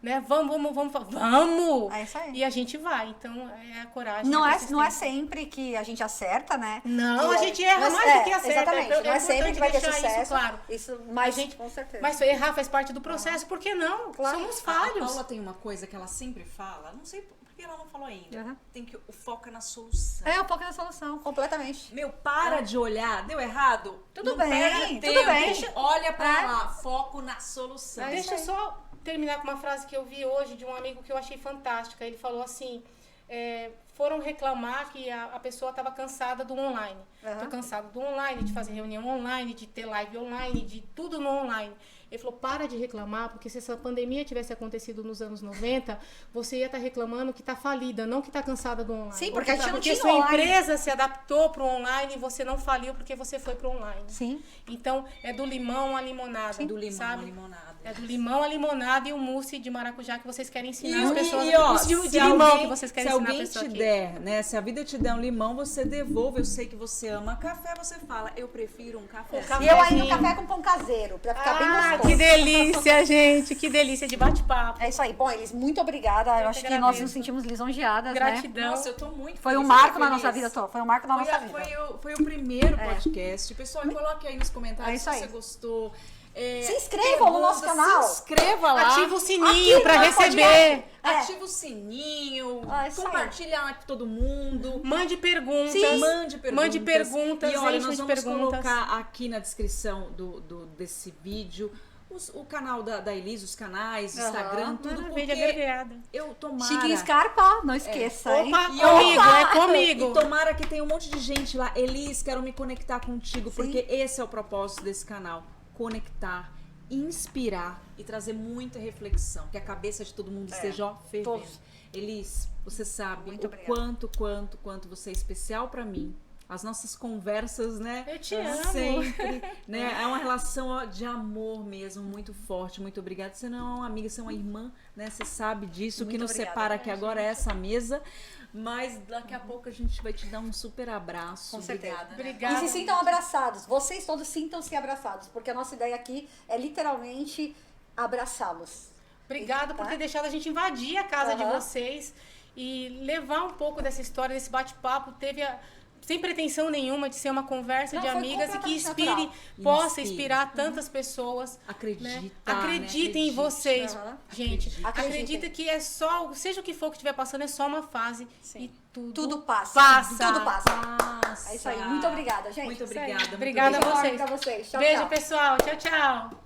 Né? Vamos! É isso aí. E a gente vai. Então, é a coragem. Não a é persistência. sempre que a gente acerta, né? Não, E a gente erra mas mais do que acerta. Exatamente. Não é sempre que vai ter deixar sucesso. Isso, claro. Isso, mas, A gente- com certeza. Mas errar faz parte do processo, por que não? Claro. Somos A falhos. Paula tem uma coisa que ela sempre fala, não sei por que ela não falou ainda. Uhum. Tem que o foco é na solução. É um pouco da solução, completamente. Meu, para de olhar. Deu errado? Tudo Não bem, perde tudo tempo. bem. Olha pra É. lá. Foco na solução. Deixa eu só terminar com uma frase que eu vi hoje de um amigo que eu achei fantástica. Ele falou assim, foram reclamar que a pessoa estava cansada do online. Tô cansado do online, de fazer reunião online, de ter live online, de tudo no online. Ele falou, para de reclamar, porque se essa pandemia tivesse acontecido nos anos 90, você ia estar reclamando que está falida, não que está cansada do online. Sim, porque a gente não Porque tinha sua online. empresa se adaptou para o online e você não faliu porque você foi para o online. Sim. Então, é do limão à limonada. Do limão sabe? à limonada. É do limão à limonada e o mousse de maracujá que vocês querem ensinar E, as pessoas. e, ó, o mousse de se limão alguém- que vocês querem se ensinar a alguém pessoa te aqui. der, né? Se a vida te der um limão, você devolve. Eu sei que você ama café, você fala, eu prefiro um café. café. E eu ainda um Cafezinho. café com pão caseiro, pra ficar bem Ah, gostoso. que delícia, gente. Que delícia de bate-papo. É isso aí. Bom, Elis, muito obrigada. Eu Eu acho que que nós agradeço. nos sentimos lisonjeadas, né? Gratidão. Nossa, eu tô muito Foi um feliz, marco eu tô na nossa feliz. vida, foi um marco na nossa vida. Foi o primeiro podcast. Pessoal, coloque aí nos É comentários isso se aí. você gostou. Se inscrevam no nosso canal. Se inscreva lá. Ativa o sininho pra no receber. Ativa o sininho. Isso aí. Compartilha lá com todo mundo. Mande perguntas. Mande perguntas. Mande perguntas. E olha, enche nós de vamos perguntas. colocar aqui na descrição desse vídeo o canal da Elis, os canais, Instagram, tudo, Maravilha, porque agregada. eu tomara... Chiquinho Scarpa, não esqueça, hein? Opa, comigo, é comigo. E tomara que tenha um monte de gente lá. Elis, quero me conectar contigo, porque esse é o propósito desse canal. Conectar, inspirar e trazer muita reflexão. Que a cabeça de todo mundo esteja, ó, fervendo. Todos. Elis, você sabe Muito o obrigada. quanto você é especial pra mim. As nossas conversas, né? Eu te amo. Sempre, né? É uma relação ó, de amor mesmo, muito forte. Muito obrigada. Você não é uma amiga, você é uma irmã, né? Você sabe disso. O que Muito nos obrigada, separa aqui agora é essa mesa. Mas daqui a pouco a gente vai te dar um super abraço. Com certeza. Obrigada. Obrigada. E se sintam abraçados. Vocês todos sintam-se abraçados, porque a nossa ideia aqui é literalmente abraçá-los. Obrigada por Tá? ter deixado a gente invadir a casa de Aham. vocês e levar um pouco dessa história, desse bate-papo. Sem pretensão nenhuma de ser uma conversa Não, de foi amigas e que completamente inspire, natural. possa Inspire. inspirar tantas pessoas. Acredita, Né? né? Acreditem em Acredite. vocês, Aham. gente. Acredite. Acredita que é só, seja o que for que estiver passando, é só uma fase Sim. e Tudo passa. passa. Tudo passa. Nossa. É isso aí. Muito obrigada, gente. Muito Isso aí. obrigada. muito Obrigada a Beijo vocês. enorme pra vocês. Tchau, Beijo, tchau. pessoal. Tchau, tchau.